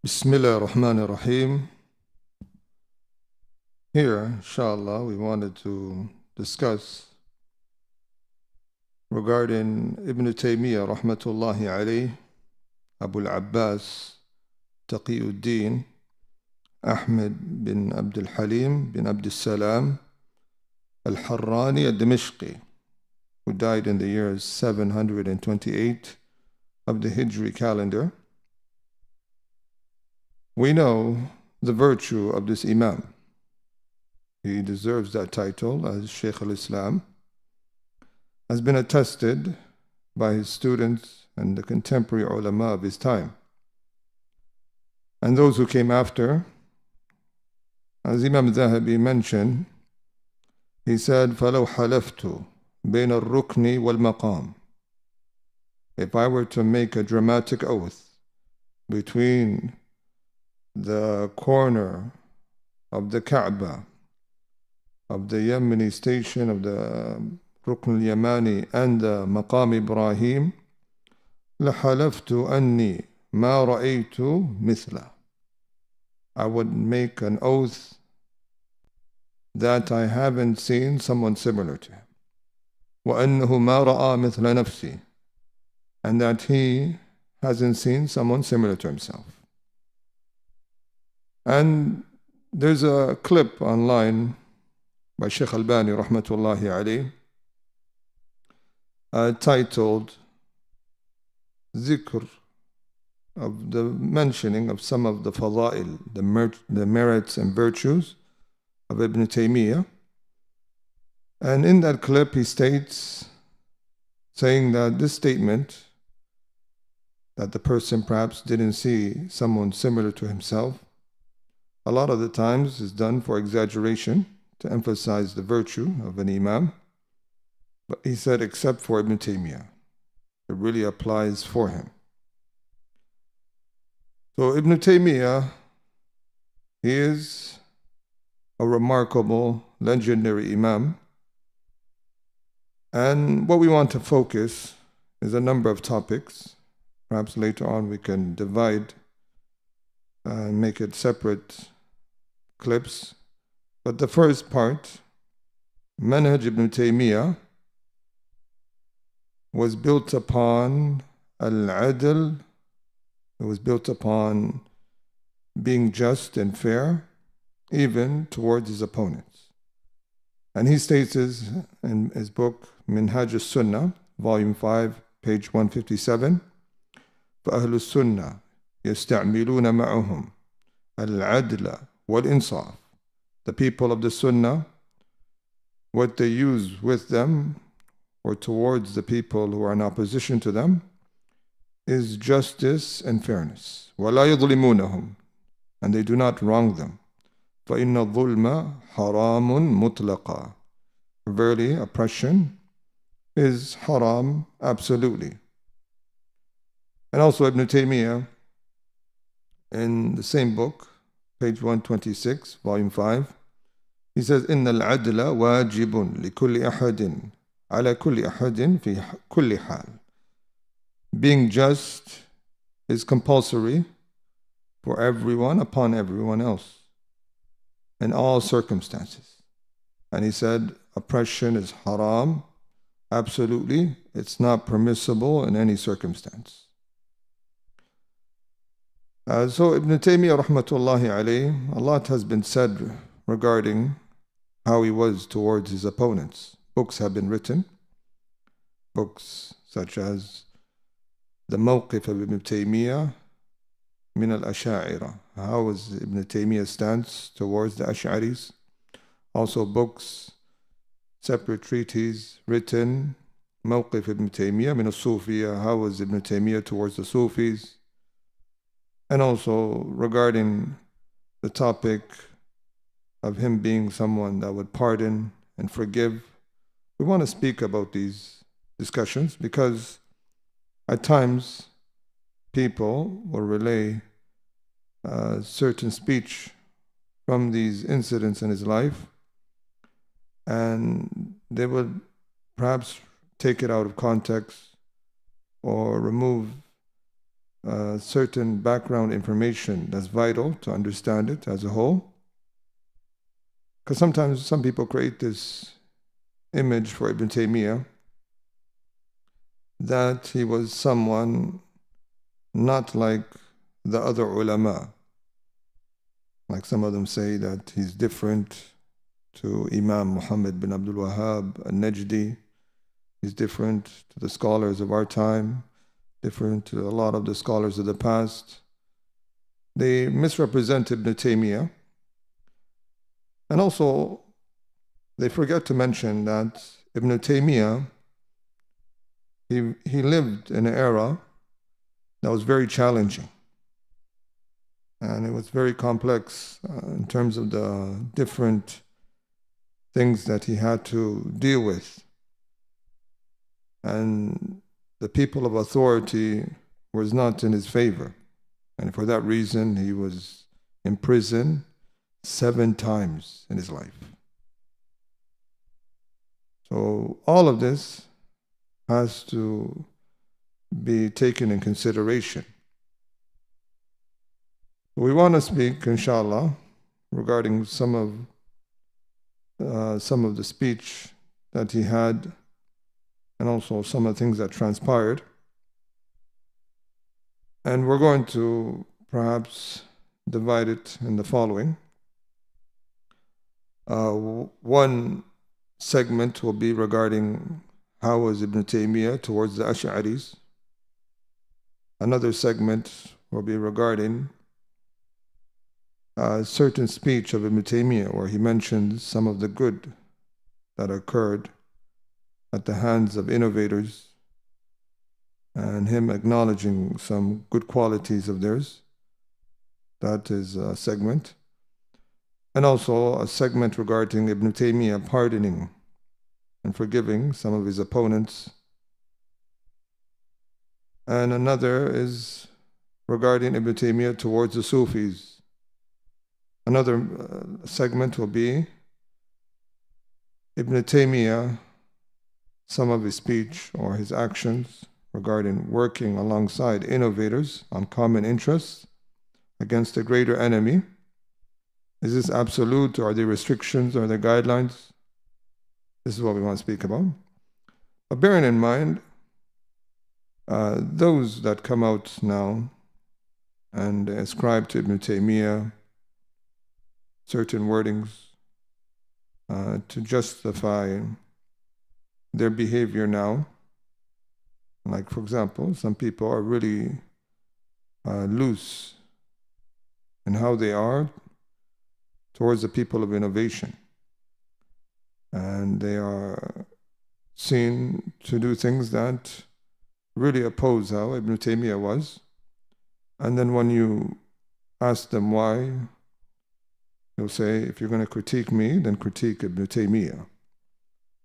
Bismillah ar-Rahman ar-Rahim. Here, inshallah, we wanted to discuss regarding Ibn Taymiyyah rahmatullahi alayh, Abu al-Abbas, Taqiyuddin, Ahmed bin Abdul Halim bin Abdul Salam, Al-Harrani al-Dimishqi, who died in the year 728 of the Hijri calendar. We know the virtue of this Imam. He deserves that title as Shaykh al-Islam, has been attested by his students and the contemporary ulama of his time. And those who came after, as Imam Zahabi mentioned, he said, فَلَوْ حَلَفْتُ بَيْنَ الرُّكْنِ وَالْمَقَامِ. If I were to make a dramatic oath between the corner of the Kaaba, of the Yemeni station of the Rukn al-Yamani and the Maqam Ibrahim, لَحَلَفْتُ أَنِّي مَا رَأَيْتُ مِثْلَهُ. I would make an oath that I haven't seen someone similar to him. وَأَنَّهُ مَا رَأَى مِثْلَ نَفْسِهِ. And that he hasn't seen someone similar to himself. And there's a clip online by Shaykh Al-Bani rahmatullahi alayh titled Zikr, of the mentioning of some of the fada'il, the merits and virtues of Ibn Taymiyyah. And in that clip he states, saying that this statement, that the person perhaps didn't see someone similar to himself, a lot of the times is done for exaggeration, to emphasize the virtue of an Imam. But he said, except for Ibn Taymiyyah, it really applies for him. So Ibn Taymiyyah, he is a remarkable, legendary Imam. And what we want to focus is a number of topics. Perhaps later on we can divide and make it separate clips. But the first part, Manhaj Ibn Taymiyyah, was built upon al-adl. It was built upon being just and fair, even towards his opponents. And he states this in his book, Minhaj al-Sunnah, volume 5, page 157, فَأَهْلُ السُّنَّةِ يَسْتَعْمِلُونَ مَعَهُمْ الْعَدْلَ وَالْإِنصَافِ. The people of the Sunnah, what they use with them or towards the people who are in opposition to them is justice and fairness. وَلَا يَظْلِمُونَهُمْ. And they do not wrong them. فَإِنَّ الظُّلْمَ حَرَامٌ مُطْلَقًا. Verily, oppression is haram absolutely. And also Ibn Taymiyyah, in the same book, page 126, volume 5, he says, إِنَّ الْعَدْلَ وَاجِبٌ لِكُلِّ أَحَدٍ عَلَى كُلِّ أَحَدٍ فِي كُلِّ حَالٍ. Being just is compulsory for everyone upon everyone else in all circumstances. And he said, oppression is haram, absolutely. It's not permissible in any circumstance. So Ibn Taymiyyah rahmatullahi alayh, a lot has been said regarding how he was towards his opponents. Books have been written, books such as The Mawqif of Ibn Taymiyyah min al-Asha'ira, how was Ibn Taymiyyah's stance towards the Ash'aris. Also books, separate treatises written, Mawqif Ibn Taymiyyah min al-Sufiyya, how was Ibn Taymiyyah towards the Sufis. And also regarding the topic of him being someone that would pardon and forgive. We want to speak about these discussions because at times people will relay certain speech from these incidents in his life, and they would perhaps take it out of context or remove certain background information that's vital to understand it as a whole. Because sometimes some people create this image for Ibn Taymiyyah that he was someone not like the other ulama. Like some of them say that he's different to Imam Muhammad bin Abdul Wahhab al-Najdi. He's different to the scholars of our time, different to a lot of the scholars of the past. They misrepresent Ibn Taymiyyah. And also, they forget to mention that Ibn Taymiyyah, he lived in an era that was very challenging. And it was very complex in terms of the different things that he had to deal with. And the people of authority was not in his favor. And for that reason, he was in prison 7 times in his life. So all of this has to be taken in consideration. We want to speak, inshallah, regarding some of the speech that he had, and also some of the things that transpired. And we're going to perhaps divide it in the following. One segment will be regarding how was Ibn Taymiyyah towards the Ash'aris. Another segment will be regarding a certain speech of Ibn Taymiyyah where he mentions some of the good that occurred at the hands of innovators and him acknowledging some good qualities of theirs. That is a segment. And also a segment regarding Ibn Taymiyyah pardoning and forgiving some of his opponents. And another is regarding Ibn Taymiyyah towards the Sufis. Another segment will be Ibn Taymiyyah, some of his speech or his actions regarding working alongside innovators on common interests against a greater enemy. Is this absolute, or are there restrictions, or are there guidelines? This is what we want to speak about. But bearing in mind, those that come out now and ascribe to Ibn Taymiyyah certain wordings to justify their behavior now. Like, for example, some people are really loose in how they are towards the people of innovation. And they are seen to do things that really oppose how Ibn Taymiyyah was. And then when you ask them why, they'll say, if you're going to critique me, then critique Ibn Taymiyyah.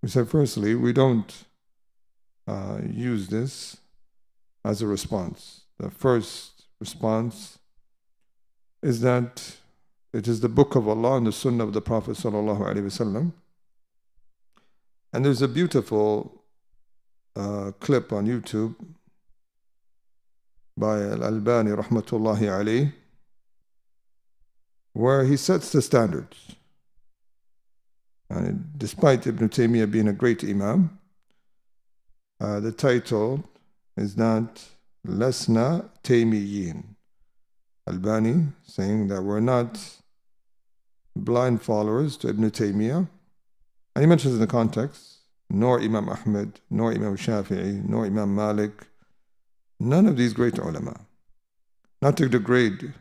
We said, firstly, we don't use this as a response. The first response is that it is the Book of Allah and the Sunnah of the Prophet ﷺ. And there's a beautiful clip on YouTube by Al-Albani rahmatullahi alayh, where he sets the standards. And despite Ibn Taymiyyah being a great Imam, the title is not Lasna Taymiyyin. Albani saying that we're not blind followers to Ibn Taymiyyah. And he mentions in the context, nor Imam Ahmed, nor Imam Shafi'i, nor Imam Malik, none of these great ulama. Not to degrade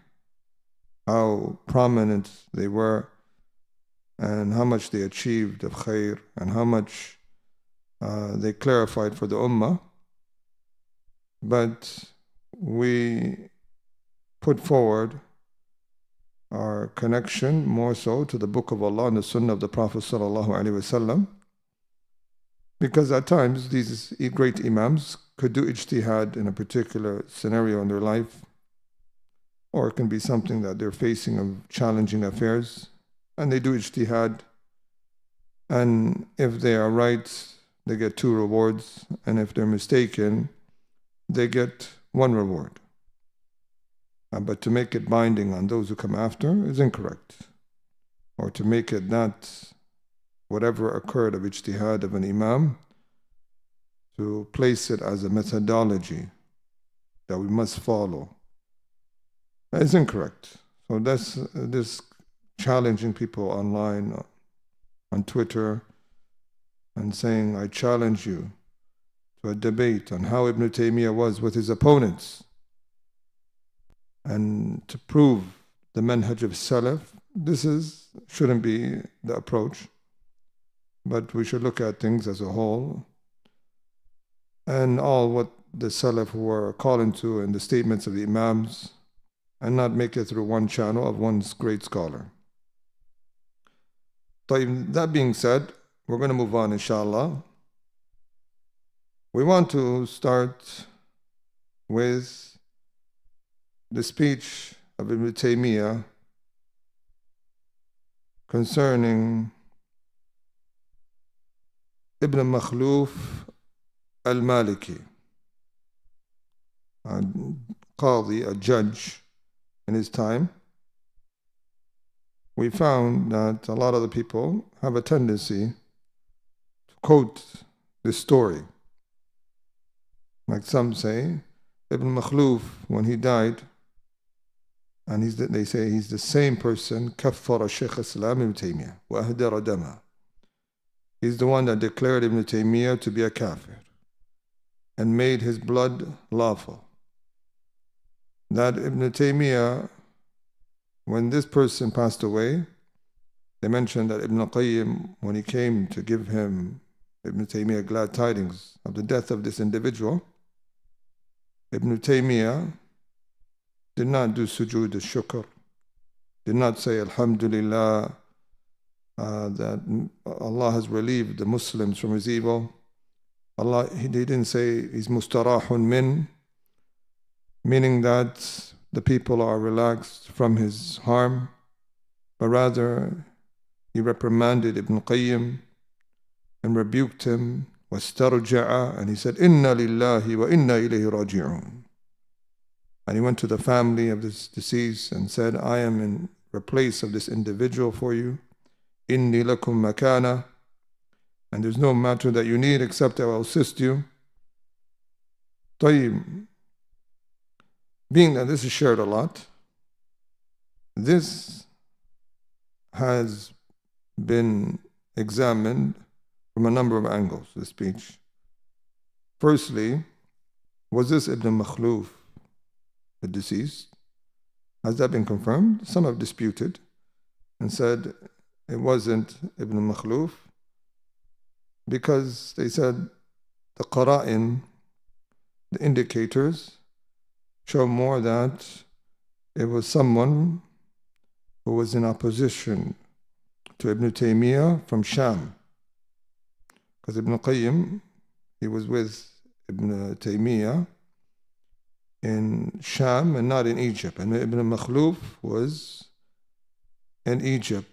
how prominent they were and how much they achieved of khair and how much they clarified for the ummah. But we put forward our connection more so to the Book of Allah and the Sunnah of the Prophet ﷺ, because at times these great Imams could do ijtihad in a particular scenario in their life, or it can be something that they're facing of challenging affairs, and they do ijtihad, and if they are right, they get 2 rewards, and if they're mistaken, they get 1 reward. but to make it binding on those who come after is incorrect. Or to make it not whatever occurred of ijtihad of an imam, to place it as a methodology that we must follow, that is incorrect. So that's this challenging people online, on Twitter, and saying, I challenge you to a debate on how Ibn Taymiyyah was with his opponents, and to prove the manhaj of Salaf. This shouldn't be the approach, but we should look at things as a whole, and all what the Salaf were calling to in the statements of the Imams, and not make it through one channel of one great scholar. That being said, we're going to move on, inshallah. We want to start with the speech of Ibn Taymiyyah concerning Ibn Makhluf al-Maliki, a qadi, a judge in his time. We found that a lot of the people have a tendency to quote this story. Like some say, Ibn Makhluf, when he died, and they say he's the same person, kaffara Shaykh Islam Ibn Taymiyyah, wa ahdara dama. He's the one that declared Ibn Taymiyyah to be a kafir and made his blood lawful. That Ibn Taymiyyah, when this person passed away, they mentioned that Ibn Qayyim, when he came to give him, Ibn Taymiyyah, glad tidings of the death of this individual, Ibn Taymiyyah did not do sujood al-shukr, did not say Alhamdulillah, that Allah has relieved the Muslims from his evil. He didn't say he's mustarahun min, meaning that the people are relaxed from his harm, but rather he reprimanded Ibn Qayyim and rebuked him, wastarja'a, and he said, Inna lillahi wa inna ilayhi raji'un. And he went to the family of this deceased and said, I am in replace of this individual for you. Inni lakum makana, and there's no matter that you need except I will assist you. Tayyib. Being that this is shared a lot, this has been examined from a number of angles, this speech. Firstly, was this Ibn Makhluf, the deceased? Has that been confirmed? Some have disputed and said it wasn't Ibn Makhluf, because they said the qara'in, the indicators, show more that it was someone who was in opposition to Ibn Taymiyyah from Sham. Because Ibn Qayyim, he was with Ibn Taymiyyah in Sham and not in Egypt. And Ibn Makhluf was in Egypt.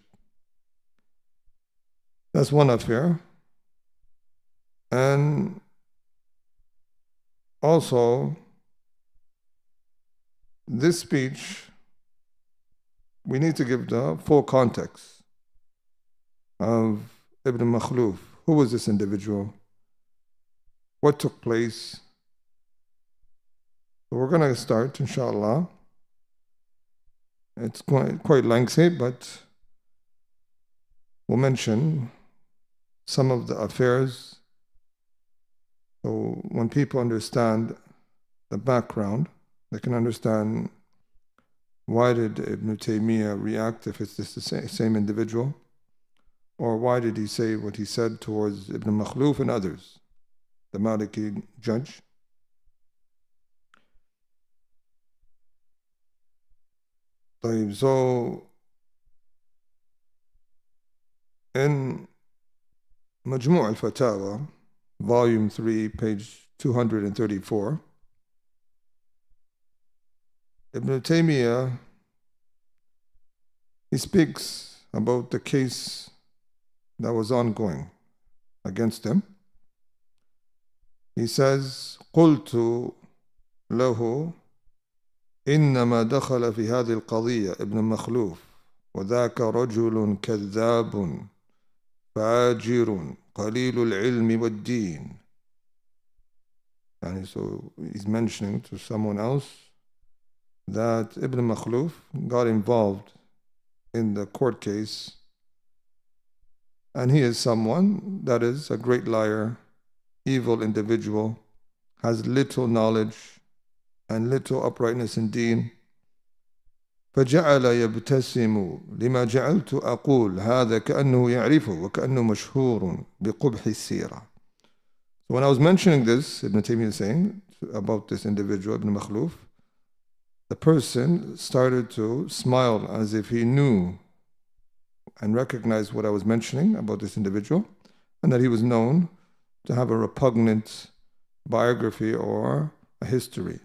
That's one affair. And also, this speech, we need to give the full context of Ibn Makhluf. Who was this individual? What took place? So we're going to start, inshallah. It's quite lengthy, but we'll mention some of the affairs. So when people understand the background, they can understand why did Ibn Taymiyyah react if it's just the same individual, or why did he say what he said towards Ibn Makhluf and others, the Maliki judge. So in Majmu' al-Fatawa, volume 3, page 234, Ibn Taymiyyah, he speaks about the case that was ongoing against him. He says, قُلْتُ لَهُ إنما دخل في هذه القضية ابن مخلوف وذاك رجل كذاب فاجر قليل العلم والدين. And so he's mentioning to someone else that Ibn Makhluf got involved in the court case, and he is someone that is a great liar, evil individual, has little knowledge and little uprightness in deen. فجعل يبتسم لما جعلت أقول هذا كأنه يعرفه وكأنه مشهور بقبح السيرة. So when I was mentioning this, Ibn Taymiyyah is saying about this individual, Ibn Makhluf, the person started to smile as if he knew and recognized what I was mentioning about this individual, and that he was known to have a repugnant biography or a history.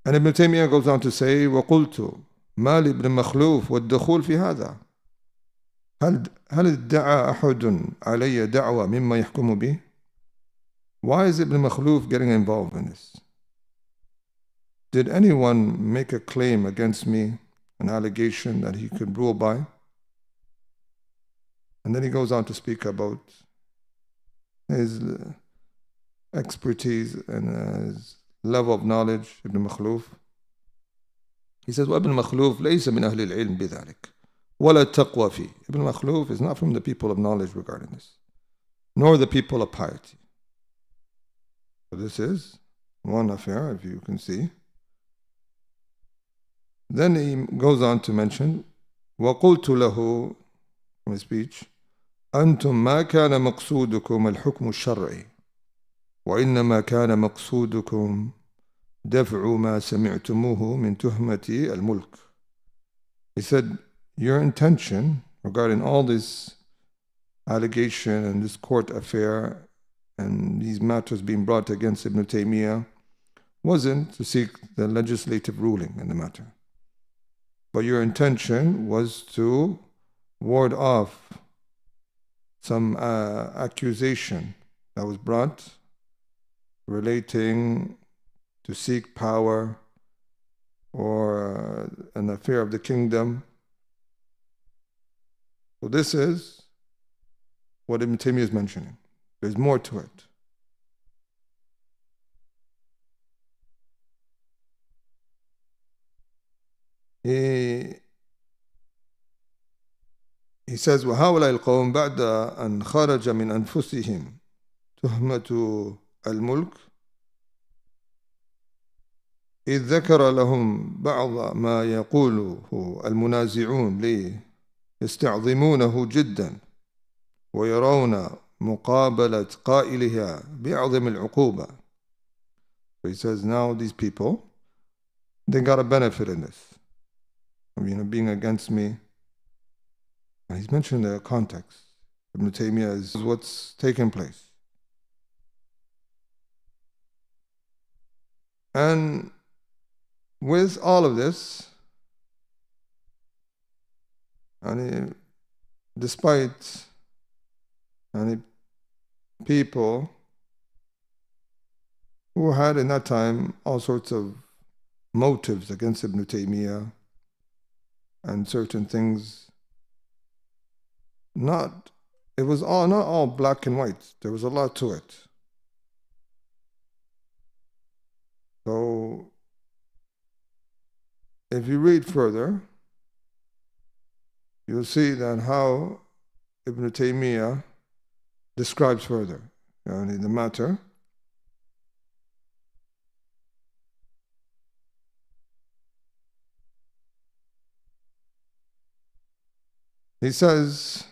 And Ibn Taymiyyah goes on to say, وَقُلْتُ مَا لِابْنِ مَخْلُوفٍ وَالدُّخُولِ فِي هَذَا هل ادعى أحد علي دعوة مما يحكم به? Why is Ibn Makhluf getting involved in this? Did anyone make a claim against me, an allegation that he could rule by? And then he goes on to speak about his expertise and his level of knowledge, Ibn Makhluf. He says, وَابْنُ مَخْلُوفٍ لَيْسَ مِنْ أَهْلِ الْعِلْمِ بِذَلِكَ وَلَا التَّقْوَى فِيهِ. Ibn Makhluf is not from the people of knowledge regarding this, nor the people of piety. So this is one affair, if you can see. Then he goes on to mention, وَقُلْتُ لَهُ, from his speech, أَنْتُمْ مَا كَانَ مَقْصُودُكُمْ الْحُكْمُ الشَّرْعِي وإنما كان مقصودكم دفع ما سمعتموه من تهمة الملك. He said, your intention regarding all this allegation and this court affair and these matters being brought against Ibn Taymiyyah wasn't to seek the legislative ruling in the matter, but your intention was to ward off some accusation that was brought relating to seek power or an affair of the kingdom. So this is what Ibn Taymiyyah is mentioning. There's more to it. He says, وَهَؤُلَاءِ الْقَوْمِ بَعْدَ أَنْ خَرَجَ مِنْ أَنفُسِهِمْ تُهْمَةُ الملك إذ ذكر لهم بعض ما يقوله المنازعون يستعظمونه جدا ويرون مقابلة قائلها بأعظم العقوبة. So he says, now these people, they got a benefit in this, being against me. And he's mentioned the context. Ibn Taymiyyah is what's taking place. And with all of this, despite people who had in that time all sorts of motives against Ibn Taymiyyah and certain things, it was not all black and white. There was a lot to it. So, if you read further, you'll see that how Ibn Taymiyyah describes further the matter. He says,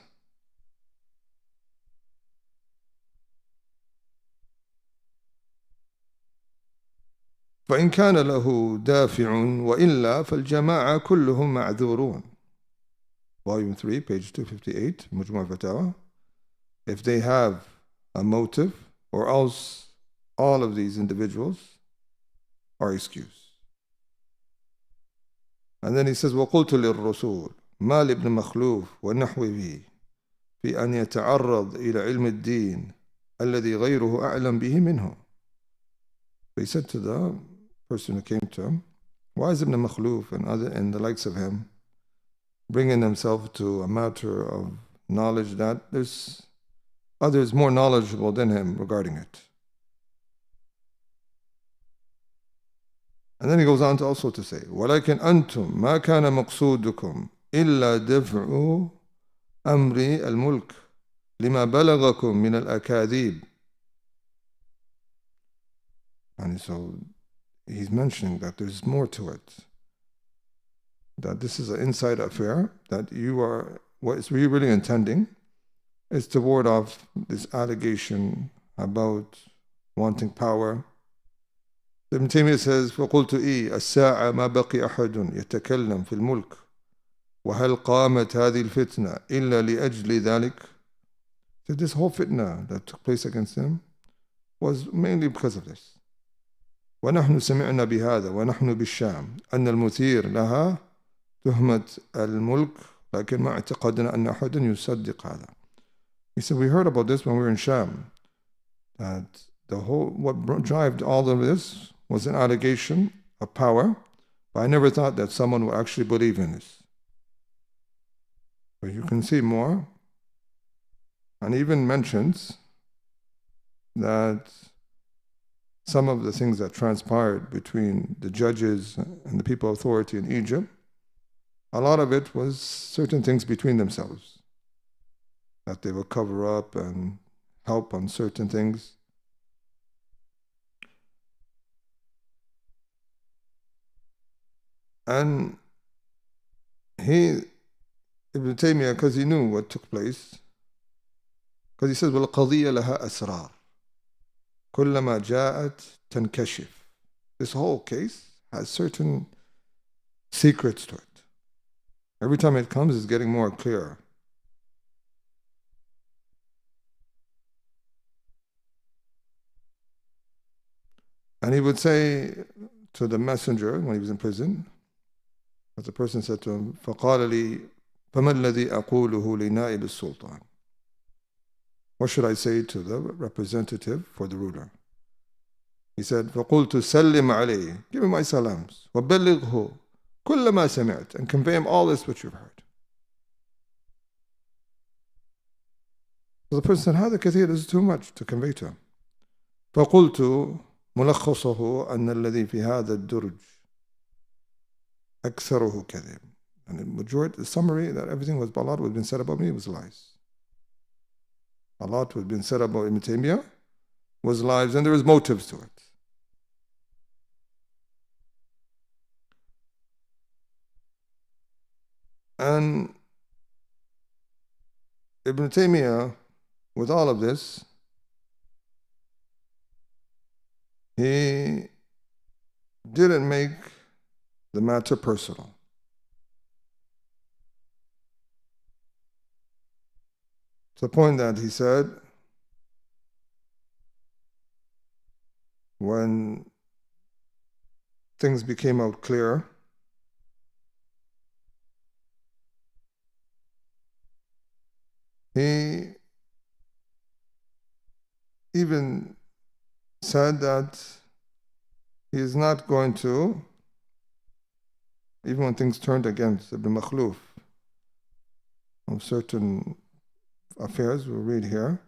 فإن كان له دافع وإلا فالجماعة كلهم معذورون. Volume 3, page 258, Majmu' al-Fatawa. If they have a motive, or else all of these individuals are excused. And then he says, وَقُلْتُ لِلرَّسُولِ ما لابن مخلوف ونحوه في أن يتعرض إلى علم الدين الذي غيره أعلم به منه. So he said to the person who came to him, Why is Ibn Makhluf and the likes of him bringing themselves to a matter of knowledge that there's others more knowledgeable than him regarding it? And then he goes on to also to say, وَلَكِنْ أَنْتُمْ مَا كَانَ مَقْصُودُكُمْ إِلَّا دَفْعُ أَمْرِ الْمُلْكِ لِمَا بَلَغَكُمْ مِنَ الْأَكَاذِيبِ. And so he's mentioning that there's more to it. That this is an inside affair, that what you're really intending is to ward off this allegation about wanting power. Ibn Taymiyyah says, فَقُلْتُ السَّاعَةَ مَا بَقِي أَحَدٌ يَتَكَلَّمْ فِي الْمُلْكِ وَهَلْ قَامَتْ هَذِهِ الْفِتْنَةِ إِلَّا لِأَجْلِ ذَلك. So this whole fitna that took place against him was mainly because of this. وَنَحْنُ سَمِعْنَا بِهَذَا وَنَحْنُ بِالشَّامِ أَنَّ الْمُثِيرَ لَهَا تُهْمَةَ الْمُلْكِ لكن ما اعتقدنا أن أحدا يصدق هذا. He said, we heard about this when we were in Sham, that what drove all of this was an allegation of power, but I never thought that someone would actually believe in this. But you can see more, and even mentions that some of the things that transpired between the judges and the people of authority in Egypt, a lot of it was certain things between themselves, that they would cover up and help on certain things. And Ibn Taymiyyah, because he knew what took place, because he says, وَالْقَضِيَّ لَهَا أَسْرَارٌ كُلَّمَا جَاءَتْ تَنْكَشِفْ. This whole case has certain secrets to it. Every time it comes, it's getting more clear. And he would say to the messenger when he was in prison, as the person said to him, فَقَالَ لِي فَمَا الَّذِي أَقُولُهُ لِنَائِبِ السُّلْطَانِ. What should I say to the representative for the ruler? He said, فَقُلْتُ سَلِّمْ عَلَيْهِ. Give him my salams. وَبَلِّغْهُ كُلَّ مَا سَمِعْتَ. And convey him all this which you've heard. So the person said, هذا كثير, this is too much to convey to him. فَقُلْتُ ملخصه أن الذي في هذا الدرج أكثره كذب. And the summary that everything was, a lot what had been said about me was lies. A lot what had been said about Ibn Taymiyyah was lies, and there was motives to it. And Ibn Taymiyyah, with all of this, he didn't make the matter personal. To the point that he said, when things became out clear, he even said that he is not going to, even when things turned against Ibn Makhluf on certain affairs, we'll read here,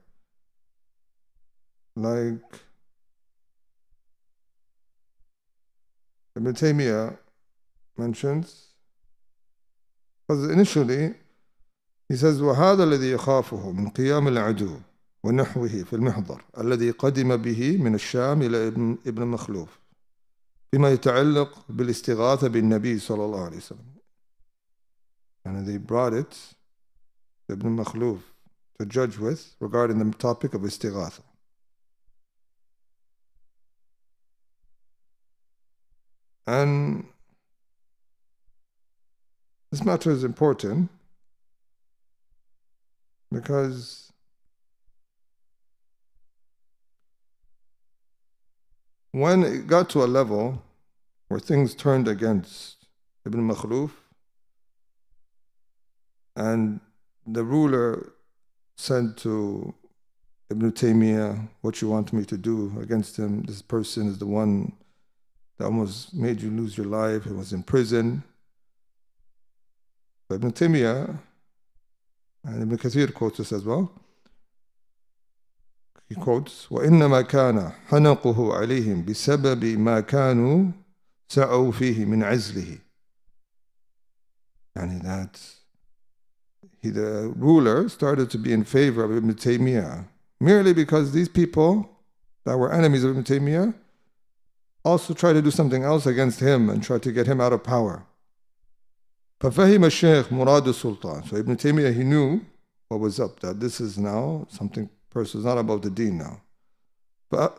like Ibn Taymiyyah mentions, because initially he says, وَهَذَا الَّذِي يَخَافُهُ مِنْ قِيَامِ الْعَدُوِّ ونحوه في المحضر الذي قدم به من الشام إلى ابن مخلوف فيما يتعلق بالاستغاثة بالنبي صلى الله عليه وسلم. And they brought it to Ibn Makhluf to judge with regarding the topic of istighatha. And this matter is important because when it got to a level where things turned against Ibn Makhluf and the ruler said to Ibn Taymiyyah, what you want me to do against him? This person is the one that almost made you lose your life. He was in prison. But Ibn Taymiyyah, and Ibn Kathir quotes this as well. He quotes, وَإِنَّمَا كَانَ حَنَقُهُ عَلَيْهِمْ بِسَبَبِ مَا كَانُوا سَعُوا فِيهِ مِنْ عَزْلِهِ. And the ruler started to be in favor of Ibn Taymiyyah merely because these people that were enemies of Ibn Taymiyyah also tried to do something else against him and tried to get him out of power. فَفَهِمَ الشَّيْخ مُرَادُ السُّلْطَانِ. So Ibn Taymiyyah, he knew what was up, that this is now something personal, it's not about the deen now.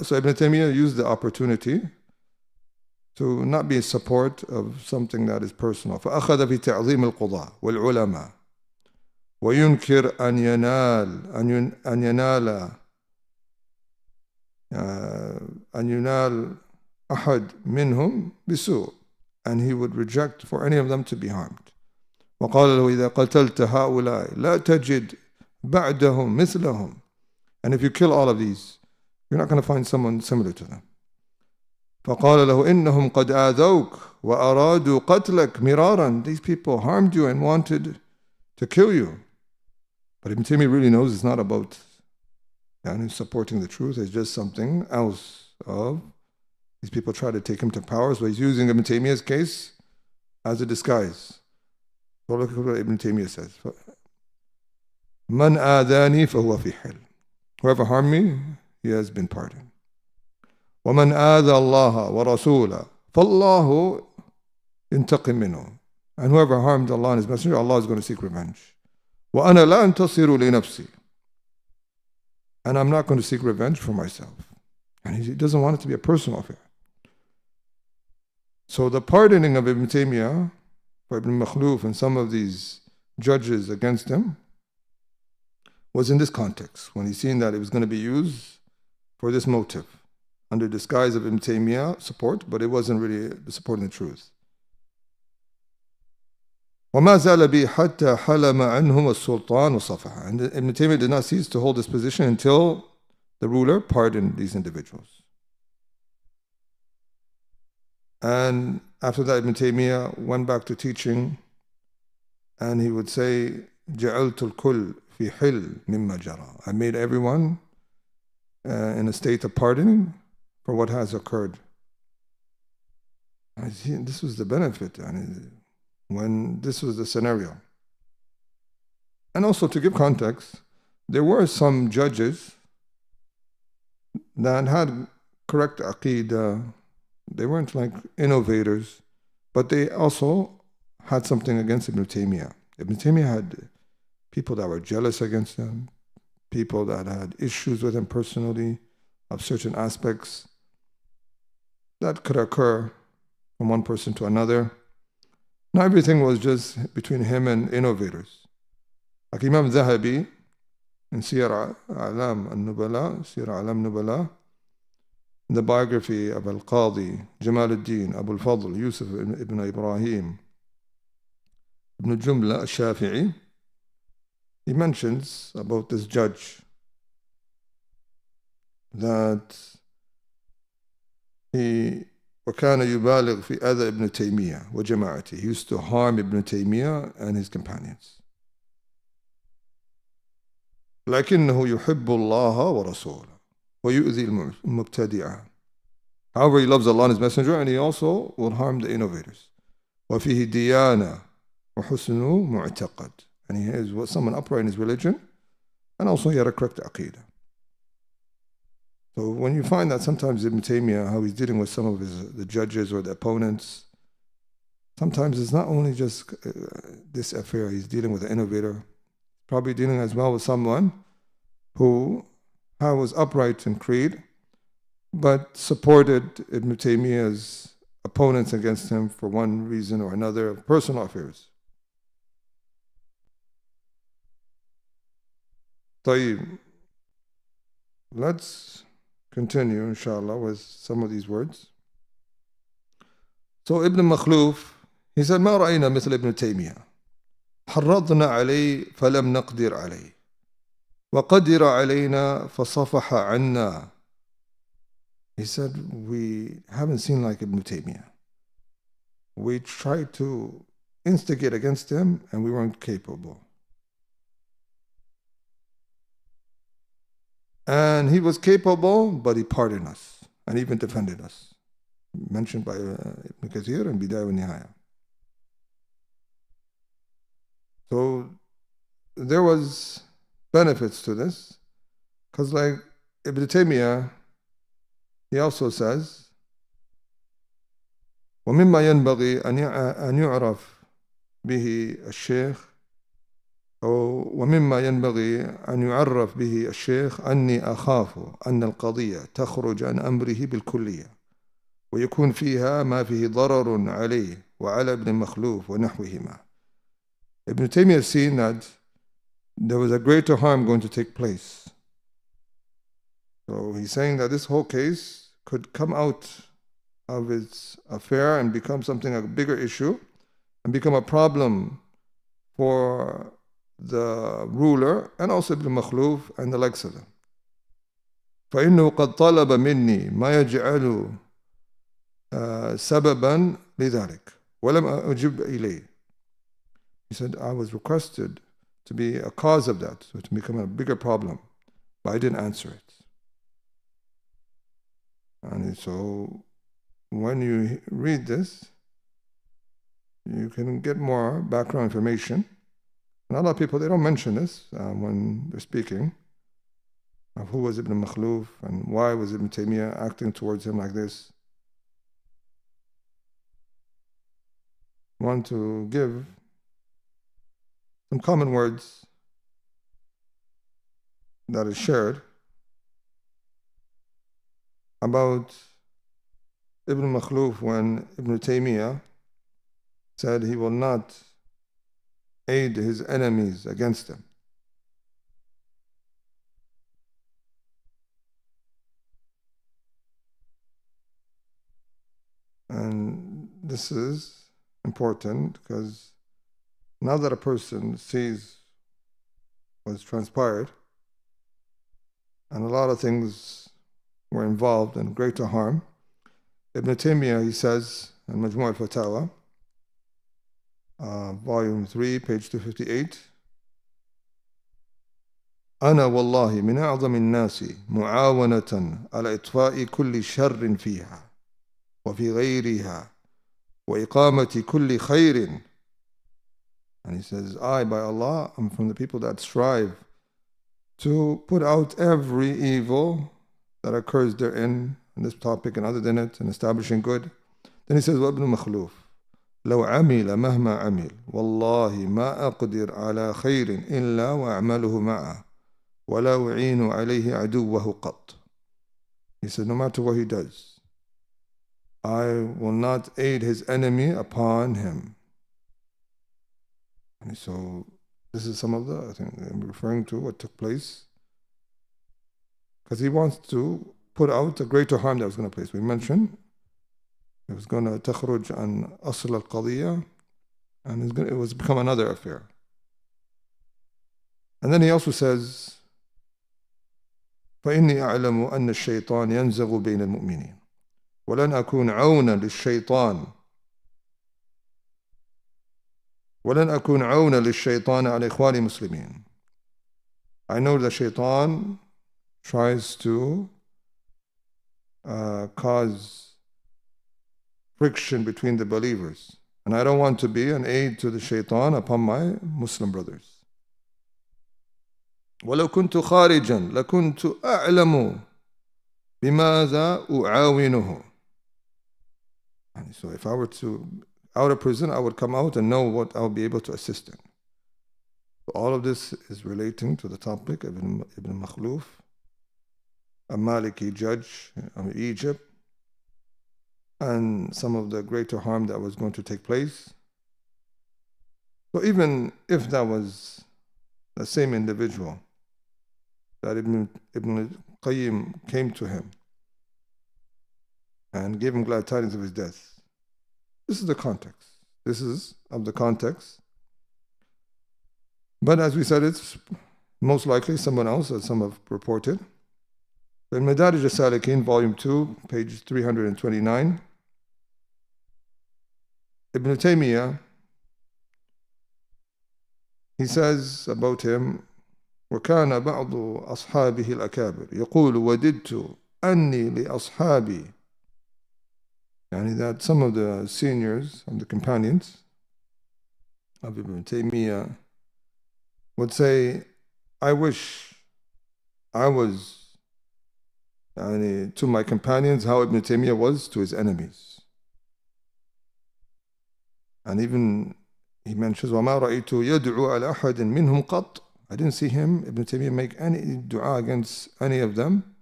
So Ibn Taymiyyah used the opportunity to not be in support of something that is personal. فأخذ في تعظيم القضاء والعلماء وينكر أن ينال أحد منهم بسوء, and he would reject for any of them to be harmed. وقال له إذا قتلت هؤلاء لا تجد بعدهم مثلهم. And if you kill all of these, you're not going to find someone similar to them. فقال له إنهم قد آذوك وأرادوا قتلك مرارا. These people harmed you and wanted to kill you. But Ibn Taymiyyah really knows it's not about supporting the truth. It's just something else of these people try to take him to power. So he's using Ibn Taymiyyah's case as a disguise. So look at what Ibn Taymiyyah says. من آذاني فهو في حل. Whoever harmed me, he has been pardoned. ومن آذى الله ورسوله فالله ينتقم منه. And whoever harmed Allah and His Messenger, Allah is going to seek revenge. وأنا لا أنتصر لنفسي. And I'm not going to seek revenge for myself. And he doesn't want it to be a personal affair. So the pardoning of Ibn Taymiyyah for Ibn Makhluf and some of these judges against him was in this context, when he's seen that it was going to be used for this motive, under disguise of Ibn Taymiyyah support, but it wasn't really supporting the truth. وَمَا زَالَ بِي حَتَّى حَلَمَ عَنْهُمْ السُّلْطَانُ وَصَفَحَ. And Ibn Taymiyyah did not cease to hold this position until the ruler pardoned these individuals. And after that, Ibn Taymiyyah went back to teaching, and he would say, جَعَلْتُ الْكُلْ فِي حِلْ مِمَّا جَرَى. I made everyone in a state of pardoning for what has occurred. I see, this was the benefit when this was the scenario. And also, to give context, there were some judges that had correct aqeedah. They weren't like innovators, but they also had something against Ibn Taymiyyah. Ibn Taymiyyah had people that were jealous against him, people that had issues with him personally of certain aspects that could occur from one person to another. Not everything was just between him and innovators. Like Imam Zahabi in Siyar A'lam Nubala, in the biography of Al-Qadi Jamal al-Din Abu al-Fadl Yusuf ibn Ibrahim ibn Jumla al-Shafi'i, he mentions about this judge that he وَكَانَ يُبَالِغْ فِي أَذَى ابْنِ تَيْمِيَّةِ وَجَمَاعَتِهِ. He used to harm Ibn Taymiyyah and his companions. لكنه يحب الله ورسوله ويؤذي المبتدعة. However, he loves Allah and His Messenger, and he also will harm the innovators. وفيه ديانة وحسن معتقد. And he is someone upright in his religion, and also he had a correct aqeedah. So when you find that sometimes Ibn Taymiyyah, how he's dealing with some of the judges or the opponents, sometimes it's not only just this affair. He's dealing with an innovator, probably dealing as well with someone who was upright in creed, but supported Ibn Taymiyyah's opponents against him for one reason or another, personal affairs. طيب, let's continue, inshallah, with some of these words. So Ibn Makhluf, he said, ما رأينا مثل ابن تيمية حرضنا عليه فلم نقدر عليه وقدر علينا فصفح عنا He said, we haven't seen like Ibn Taymiyyah. We tried to instigate against him and we weren't capable. And he was capable, but he pardoned us and even defended us. Mentioned by Ibn Kathir and Bidayah wa Nihaya. So there was benefits to this, because like Ibn Taymiyyah, he also says, ومما ينبغي أن يعرف به الشيخ أو ومما ينبغي أن يعرف به الشيخ أني أخاف أن القضية تخرج عن أمره بالكلية ويكون فيها ما فيه ضرر عليه وعلى ابن مخلوف ونحوهما. Ibn Taymiyyah has seen that there was a greater harm going to take place. So he's saying that this whole case could come out of its affair and become something like a bigger issue and become a problem for the ruler and also Ibn Makhluf and the likes of them. فإنه قد طلب مني ما يجعل سببا لذلك ولم أجب إليه. He said, I was requested to be a cause of that, so to become a bigger problem, but I didn't answer it. And so when you read this, you can get more background information. And a lot of people, they don't mention this when they're speaking of who was Ibn Makhluf and why was Ibn Taymiyyah acting towards him like this. I want to give some common words that is shared about Ibn Makhluf when Ibn Taymiyyah said he will not aid his enemies against him. And this is important because now that a person sees what's transpired and a lot of things were involved in greater harm, Ibn Taymiyyah, he says in Majmu' al-Fatawa, volume 3, page 258, أنا والله من أعظم الناس معاونة على إطفاء كل شر فيها وفي غيرها وإقامة كل خير. And he says, I, by Allah, am from the people that strive to put out every evil that occurs therein, in this topic and other than it, and establishing good. Then he says, وابن مخلوف لو عمل مهما عمل والله ما أقدر على خير إلا وأعمله معه ولا أعين عليه عدوه قط. He said, no matter what he does, I will not aid his enemy upon him. And so this is some of the, I think I'm referring to what took place, because he wants to put out a greater harm that was going to take place. We mentioned it was going to تخرج عن أصل القضية, and it was become another affair. And then he also says, فإني أعلم أن الشيطان ينزغ بين المؤمنين ولن أكون عونا للشيطان على إخواني المسلمين. I know that shaitan tries to cause friction between the believers, and I don't want to be an aid to the shaitan upon my Muslim brothers. ولو كنت خارجا لكنت أعلم بماذا أعاونه. And so if I were to out of prison, I would come out and know what I would be able to assist in. So all of this is relating to the topic of Ibn Makhluf, a Maliki judge of Egypt, and some of the greater harm that was going to take place. So even if that was the same individual that Ibn Qayyim came to him and gave him glad tidings of his death, this is the context. This is of the context. But as we said, it's most likely someone else, as some have reported, In Madarij al-Salikin, volume 2, page 329, Ibn Taymiyyah, he says about him, وكان بعض أصحابه الأكابر يقول وددت أني لأصحابي, يعني that some of the seniors and the companions of Ibn Taymiyyah would say, I wish I was to my companions how Ibn Taymiyyah was to his enemies. And even he mentions, وَمَا رَأَيْتُ يَدْعُو عَلَى أَحَدٍ مِّنْهُمْ قَطْ. I didn't see him, Ibn Taymiyyah, make any dua against any of them,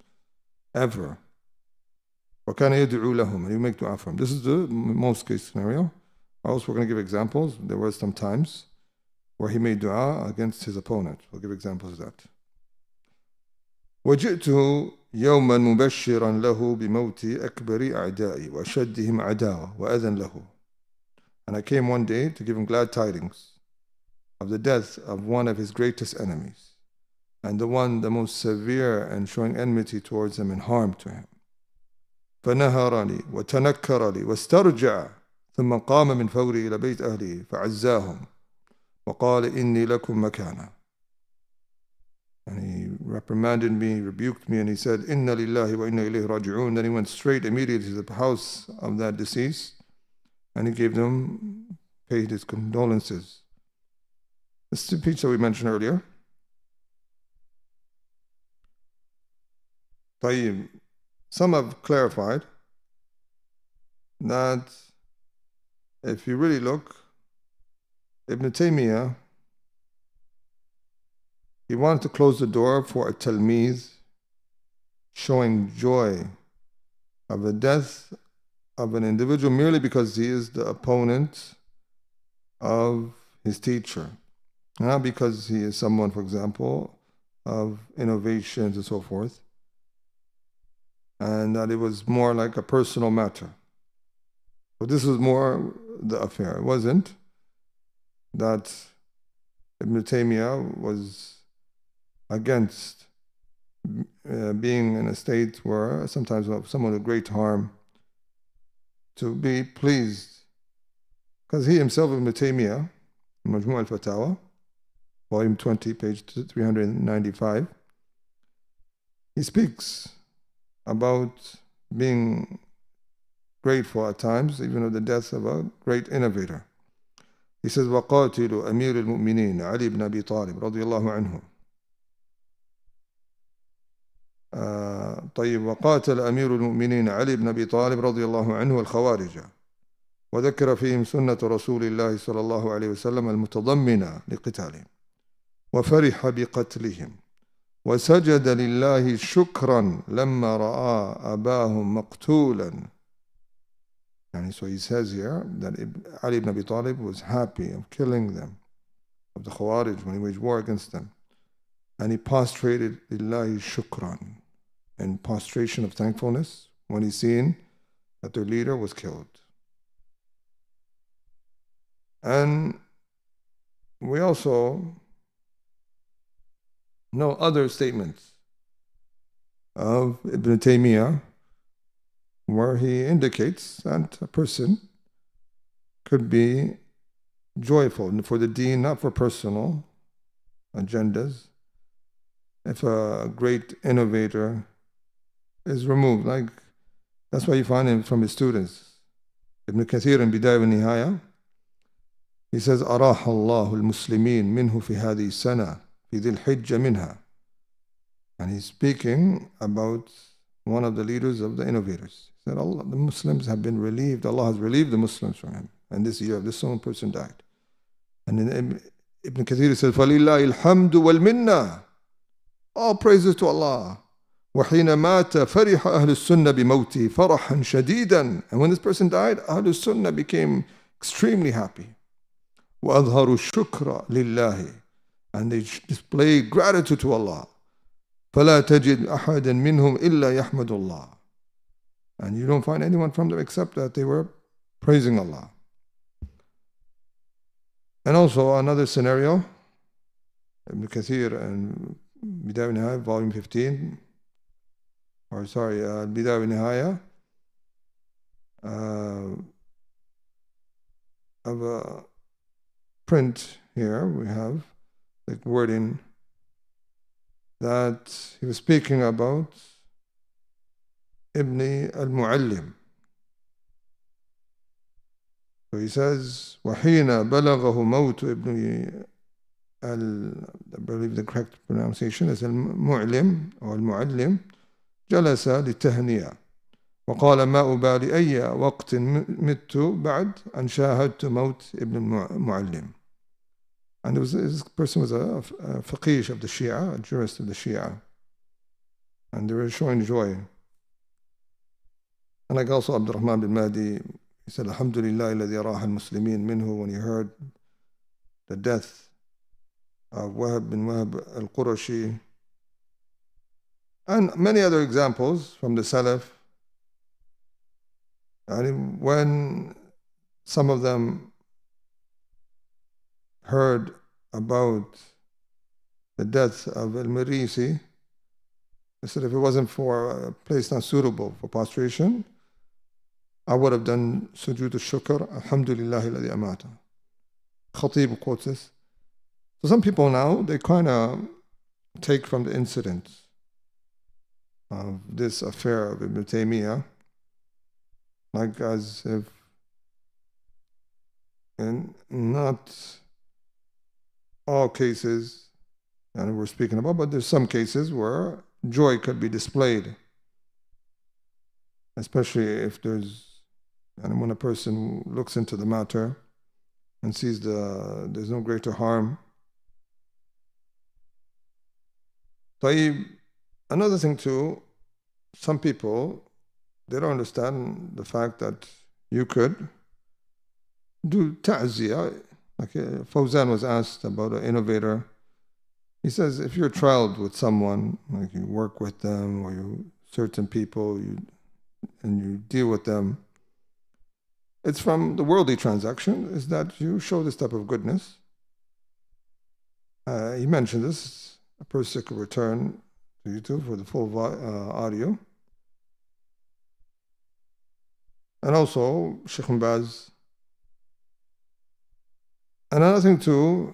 ever. وَكَانَ يَدْعُو لَهُمْ, and he make dua for him. This is the most case scenario. Also, we're going to give examples. There were some times where he made dua against his opponent. We'll give examples of that. وَجِئْتُ يَوْمًا مُبَشِّرًا لَهُ بِمَوْتِ أَكْبَرِ أَعْدَائِي وَأَشَدِّهِمْ عَدَاوَةً وَأَذًى لَهُ. And I came one day to give him glad tidings of the death of one of his greatest enemies, and the most severe and showing enmity towards him and harm to him. فَنَهَرَنِي وَتَنَكَّرَ لِي وَاسْتَرْجَعَ ثُمَّ قَامَ مِنْ فَوْرِي إِلَى بَيْتِ أَهْلِهِ فَعَزَّاهُمْ وَقَالَ إِنِّي لَكُمْ مَكَانًا. And he reprimanded me, rebuked me, and he said, Inna lillahi wa inna ilayhi raji'un. Then he went straight immediately to the house of that deceased, and he paid his condolences. This is the speech that we mentioned earlier. طيب. Some have clarified that if you really look, Ibn Taymiyyah, he wanted to close the door for a talmiz showing joy of the death of an individual merely because he is the opponent of his teacher. Not because he is someone, for example, of innovations and so forth. And that it was more like a personal matter. But this was more the affair. It wasn't that Ibn Taymiyyah was against being in a state where sometimes someone of great harm to be pleased. Because he himself, Ibn Taymiyyah, Majmu' al-Fatawa, volume 20, page 395, he speaks about being grateful at times, even of the death of a great innovator. He says, وَقَاتِلُ أَمِيرِ الْمُؤْمِنِينَ عَلِي بْنَ أَبِي طَالِبٍ رَضِيَ اللَّهُ عَنْهُ. طيب. وقاتل أمير المؤمنين علي بن أبي طالب رضي الله عنه الخوارج، وذكر فيهم سنة رسول الله صلى الله عليه وسلم المتضمنة لقتالهم، وفرح بقتلهم، وسجد لله شكرا لما رأى أباهم مقتولا. And so he says here that Ali ibn Abi Talib was happy of killing them, of the Khawarij, when he waged war against them. And he prostrated lillahi shukran, in prostration of thankfulness, when he seen that their leader was killed. And we also know other statements of Ibn Taymiyyah where he indicates that a person could be joyful for the deen, not for personal agendas. If a great innovator is removed, like that's why you find him from his students. Ibn Kathir in Bidayah wa Nihaya, he says, أراح الله المسلمين منه في هذه السنة في ذي الحجة منها. And he's speaking about one of the leaders of the innovators. He said, Allah, the Muslims have been relieved. Allah has relieved the Muslims from him. And this year, this one person died. And then Ibn Kathir said, فَلِلَّهِ الْحَمْدُ وَالْمِنَّةِ. All praises to Allah. وَحِينَ مَاتَ فَرِحَ أَهْلُ السُّنَّةِ بِمَوْتِهِ فَرَحًا شَدِيدًا. And when this person died, Ahlul Sunnah became extremely happy. وَأَظْهَرُوا الشُّكْرَ لِلَّهِ. And they display gratitude to Allah. فَلَا تَجِدْ أَحَدًا مِّنْهُمْ إِلَّا يَحْمَدُ اللَّهِ. And you don't find anyone from them except that they were praising Allah. And also another scenario, Ibn Kathir and Bidayah wa Nihaya, volume 15, Al-Bidaya wa Nihaya, of a print here, we have the wording that he was speaking about Ibn al-Muallim. So he says, وَحِينَ بَلَغَهُ مَوْتُ Ibn I believe the correct pronunciation is al-Mu'lim or al-Mu'allim, جلس للتهنئة وقال ما أبالي أي وقت مت بعد أن شاهدت موت ابن المعلم. And this person was a faqih of the Shia, a jurist of the Shia, and they were showing joy. And like also Abdurrahman bin Mahdi, he said, Alhamdulillah الذي راح المسلمين منه, when he heard the death of Wahab bin Wahab al-Qurashi, and many other examples from the Salaf. And when some of them heard about the death of al-Marisi, they said, if it wasn't for a place not suitable for prostration, I would have done sujood al-shukr, alhamdulillah alladhi amata. Khatib quotes this. So some people now, they kind of take from the incident of this affair of Ibn Taymiyyah, like as if, in not all cases, and we're speaking about, but there's some cases where joy could be displayed, especially if and when a person looks into the matter and sees there's no greater harm. Another thing too, some people, they don't understand the fact that you could do ta'ziyah. Like Fawzan was asked about an innovator. He says, if you're trialed with someone, like you work with them, or certain people, and you deal with them, it's from the worldly transaction, is that you show this type of goodness. He mentioned this. A person could return to YouTube for the full audio. And also, Sheikh Mbaz. Another thing too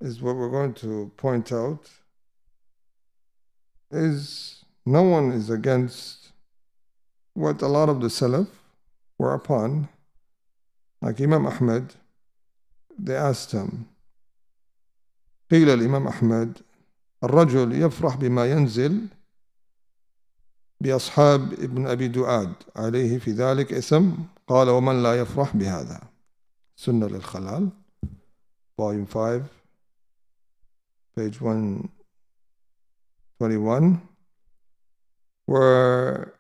is what we're going to point out is no one is against what a lot of the Salaf were upon. Like Imam Ahmad, they asked him, قيل الإمام أحمد الرجل يفرح بما ينزل بأصحاب ابن أبي دؤاد عليه في ذلك إثم قال ومن لا يفرح بهذا. سنة للخلال, volume 5, page 121, where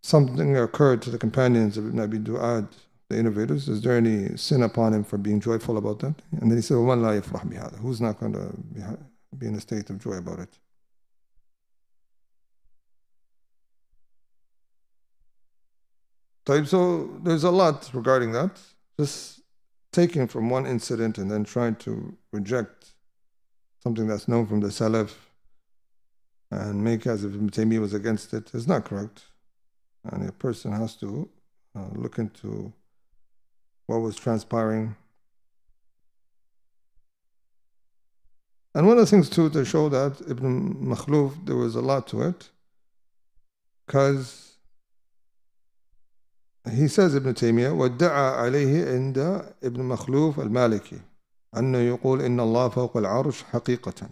something occurred to the companions of Ibn Abi Du'ad, the innovators. Is there any sin upon him for being joyful about that? And then he said, وَمَنْ لَا يَفْرَحْ بِهَذَا. Who's not going to be in a state of joy about it? So there's a lot regarding that. Just taking from one incident and then trying to reject something that's known from the Salaf and make as if Ibn Taymiyyah was against it is not correct. And a person has to look into what was transpiring. And one of the things too to show that Ibn Makhluf, there was a lot to it, because he says Ibn Taymiyyah وَادَّعَى عَلَيْهِ عند ابن مخلوف المالكي أنه يقول إن الله فوق العرش حقيقة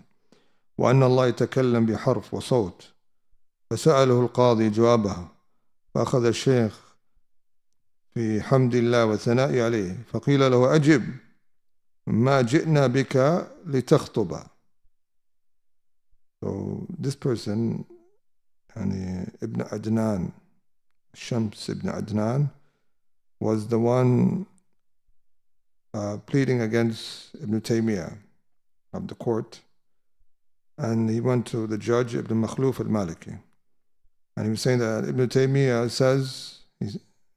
وأن الله يتكلم بحرف وصوت فسأله القاضي جوابها فأخذ الشيخ في حمد الله وثناء عليه فقيل له أجب ما جئنا بك لتخطب. So this person, Ibn Adnan, Shams ibn Adnan, was the one pleading against Ibn Taymiyyah of the court, and he went to the judge Ibn Makhluf al-Maliki, and he was saying that Ibn Taymiyyah says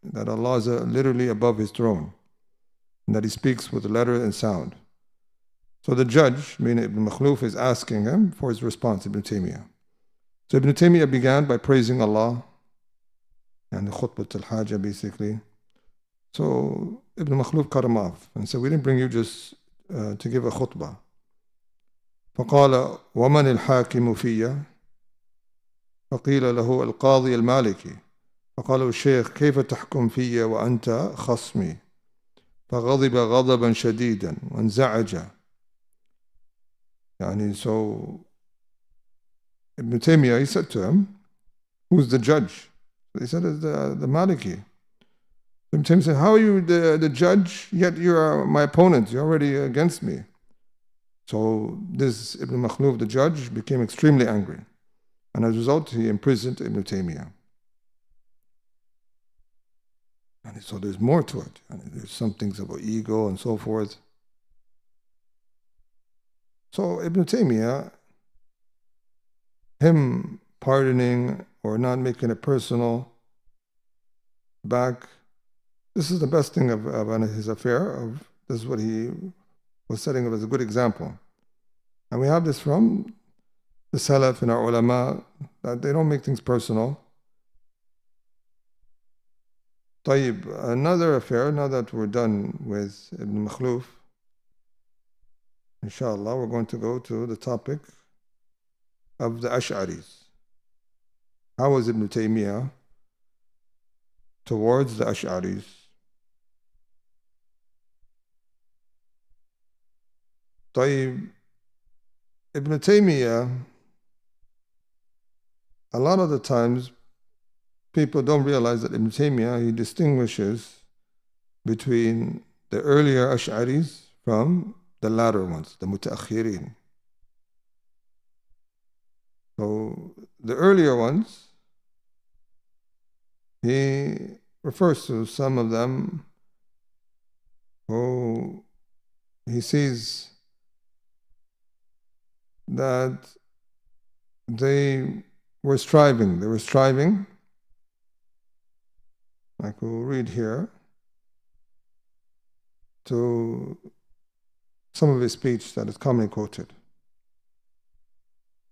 that Allah is literally above his throne, and that he speaks with letter and sound. So the judge, meaning Ibn Makhluf, is asking him for his response, Ibn Taymiyyah. So Ibn Taymiyyah began by praising Allah, and the khutbah al-Hajjah basically. So Ibn Makhluf cut him off and said, we didn't bring you just to give a khutbah. فقال ومن الحاكم فيا فقيل له القاضي المالكي فقال الشيخ كيف تحكم فيا وأنت خصمي فغضب غضبا شديدا وانزعج. So Ibn Taymiyyah, he said to him, who's the judge? He said, it's the Maliki. Ibn Taymiyyah said, how are you the judge, yet you are my opponent, you're already against me. So this Ibn Makhluf, the judge, became extremely angry. And as a result, he imprisoned Ibn Taymiyyah. And so there's more to it. And there's some things about ego and so forth. So Ibn Taymiyyah, him pardoning or not making it personal back, this is the best thing of his affair. This is what he was setting up as a good example. And we have this from the Salaf and our ulama, that they don't make things personal. طيب, another affair, now that we're done with Ibn Makhluf, inshallah, we're going to go to the topic of the Ash'aris. How was Ibn Taymiyyah towards the Ash'aris? طيب, Ibn Taymiyyah, a lot of the times people don't realize that Ibn Taymiyyah, he distinguishes between the earlier Ash'aris from the latter ones, the Mutaakhirin. So the earlier ones, he refers to some of them who he sees that they were striving. Like we'll read here to some of his speech that is commonly quoted.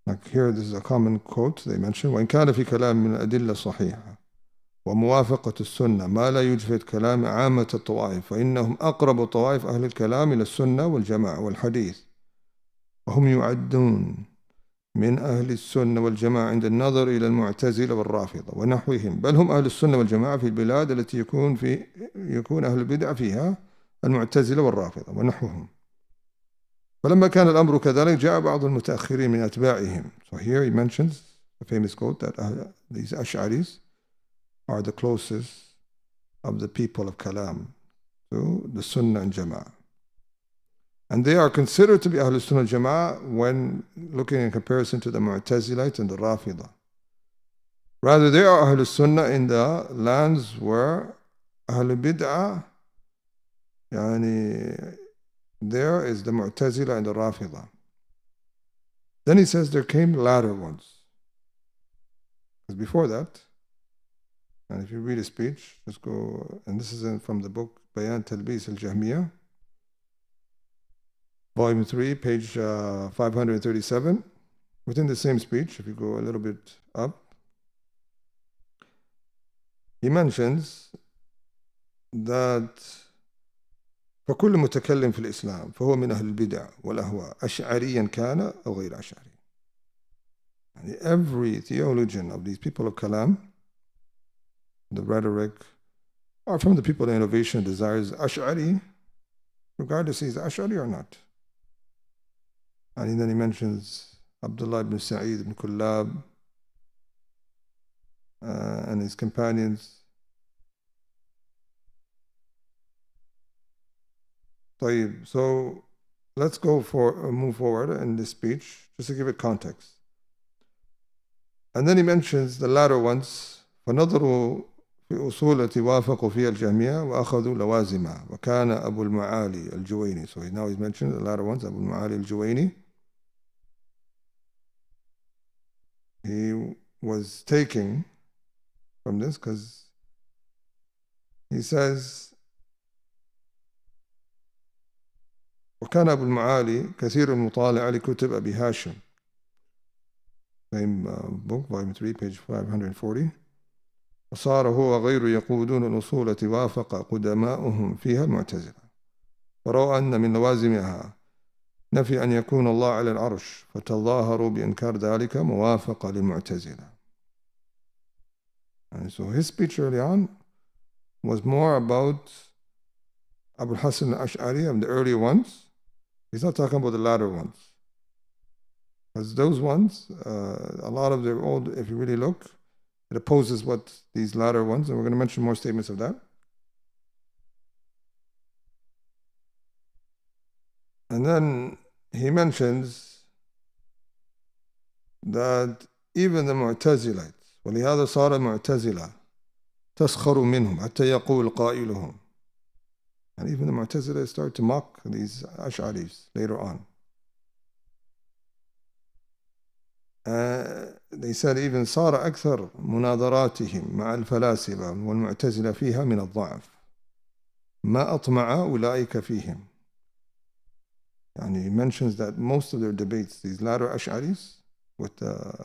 Like here, this is a common quote they mention: وإن كان في كلام من الأدلة الصحيحة وموافقة السنة ما لا يجفت كلام عامة الطوائف فإنهم أقرب طوائف أهل الكلام إلى السنة والجماعة والحديث وهم يعدون من أهل السنة والجماعة عند النظر إلى المعتزلة والرافضة ونحوهم بل هم أهل السنة والجماعة في البلاد التي يكون أهل البدع فيها المعتزلة والرافضة ونحوهم فلما كان الأمر كذلك جاء بعض المتأخرين من أتباعهم. So here he mentions a famous quote that these Ash'aris are the closest of the people of Kalam to the Sunnah and Jama'ah. And they are considered to be Ahlul Sunnah Jama'ah when looking in comparison to the Mu'tazilites and the Rafidah. Rather, they are Ahlul Sunnah in the lands where Ahlul Bid'ah, there is the Mu'tazila and the Rafidah. Then he says there came latter ones. Because before that, and if you read a speech, let's go, and this is from the book Bayan Talbis al-Jahmiyyah, Volume 3, page 537. Within the same speech, if you go a little bit up, he mentions that فكل متكلم في الإسلام فهو من أهل البدع والأهواء أشعريا كان أو غير أشعري. And every theologian of these people of Kalam, the rhetoric, are from the people of innovation and desires Ash'ari, regardless if he's Ash'ari or not. And then he mentions Abdullah ibn Sa'id ibn Kullab and his companions. So let's move forward in this speech, just to give it context. And then he mentions the latter ones, فنظروا في أصول التي وافقوا فيها الجميع وأخذوا لوازمها وكان أبو المعالي الجويني. So now he's mentioned the latter ones, أبو المعالي الجويني. He was taking from this because he says وكان أبو المعالي كثير المطالعة لكتب أبي هاشم same book, volume 3, page 540. وصار هو غير يقودون الأصول وافق قدماؤهم فيها المعتزلة فرأوا أن من لوازمها نفي أن يكون الله على العرش فتظاهروا بإنكار ذلك موافقة للمعتزلة. And so his speech early on was more about Abu al-Hasan al-Ash'ari and the early ones. He's not talking about the latter ones. Because those ones, a lot of their old, if you really look, it opposes what these latter ones, and we're going to mention more statements of that. And then he mentions that even the Mu'tazilites, ولهذا صار المعتزلة تسخر منهم حتى يقول قائلهم. And even the Mu'tazilites start to mock these Ash'aris later on. They said even صار أكثر مناظراتهم مع الفلاسفة والمعتزلة فيها من الضعف ما أطمع أولئك فيهم. And he mentions that most of their debates, these latter Ash'aris with the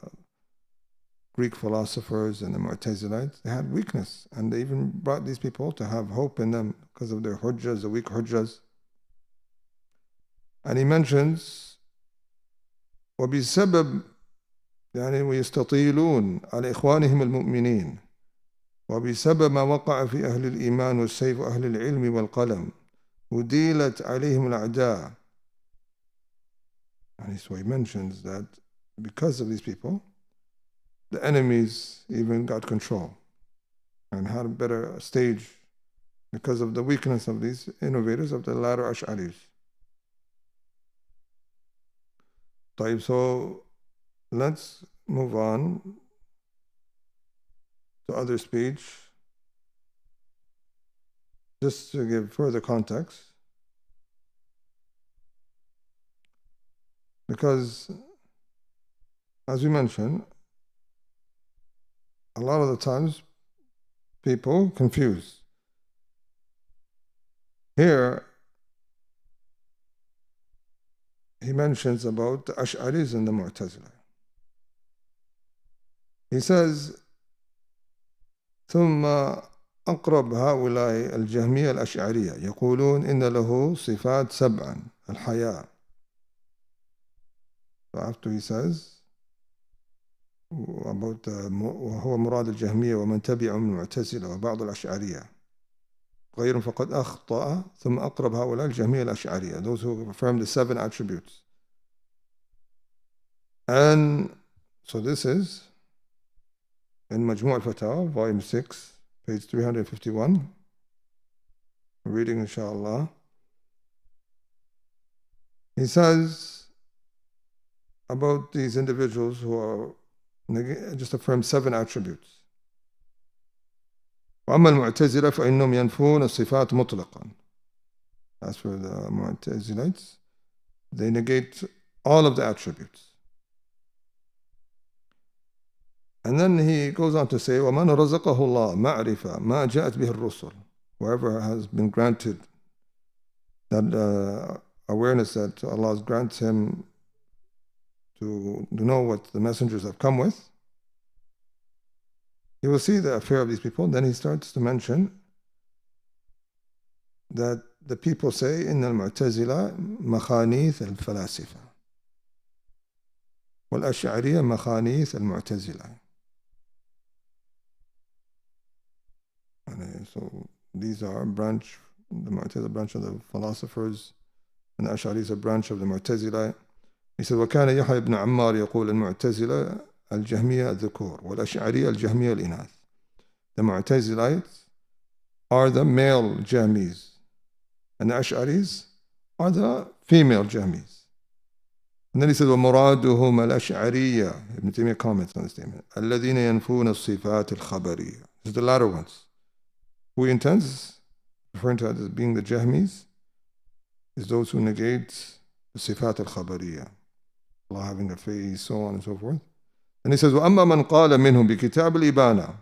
Greek philosophers and the Mu'tazilites, they had weakness, and they even brought these people to have hope in them because of their hujjas, the weak hujjas. And he mentions وبسبب يعني ويستطيلون على إخوانهم المؤمنين وبسبب ما وقع في أهل الإيمان والسيف وأهل العلم والقلم وديلت عليهم الأعداء. And so he mentions that because of these people, the enemies even got control and had a better stage because of the weakness of these innovators of the latter Ash'aris. So let's move on to other speech just to give further context. Because, as we mentioned, a lot of the times people confuse. Here, he mentions about the Ash'aris and the Mu'tazila. He says, ثم أقرب هؤلاء الجهمية الأشعرية يقولون إن له صفات سبعا الحياة. So after he says about وهو مراد الجهمية ومن تبعهم المعتزلة وبعض الأشعرية غير فقد أخطأ ثم أقرب هؤلاء الجهمية الأشعرية, those who affirm the 7 attributes. And so this is in Majmu' al-Fatawa, volume 6, page 351. We're reading inshallah. He says about these individuals who are just affirm 7 attributes. وأما المعتزلة فإنهم ينفون الصفات مطلقا. As for the Mu'tazilites, they negate all of the attributes. And then he goes on to say, وَمَنْ رَزَقَهُ اللَّهُ مَعْرِفَةً مَا جَاءَتْ بِهِ الرُّسُلُ. Whoever has been granted that awareness that Allah grants him to know what the messengers have come with, he will see the affair of these people. Then he starts to mention that the people say, إن المعتزلة مخانيث الفلاسفة والأشعرية مخانيث المعتزلة. So these are a branch, the Mu'tazila branch of the philosophers, and the Ash'ari is a branch of the Mu'tazila. He said, وكان يحيى بن عمار يقول المعتزلة الجهمية الذكور والأشعرية الجهمية الإناث. The Mu'tazilites are the male Jahmis, and the Ash'aris are the female Jahmis. And then he said, ومرادهم الأشعرية. Ibn Taymiyyah comments on this statement. الذين ينفون الصفات الخبرية. This is the latter ones. Who he intends, referring to as being the Jahmis, is those who negate the Sifat al-Khabariyah, Allah having a face, so on and so forth. And he says, وَأَمَّا مَنْ قَالَ مِنْهُمْ بِكِتَابِ الْإِبَانَةِ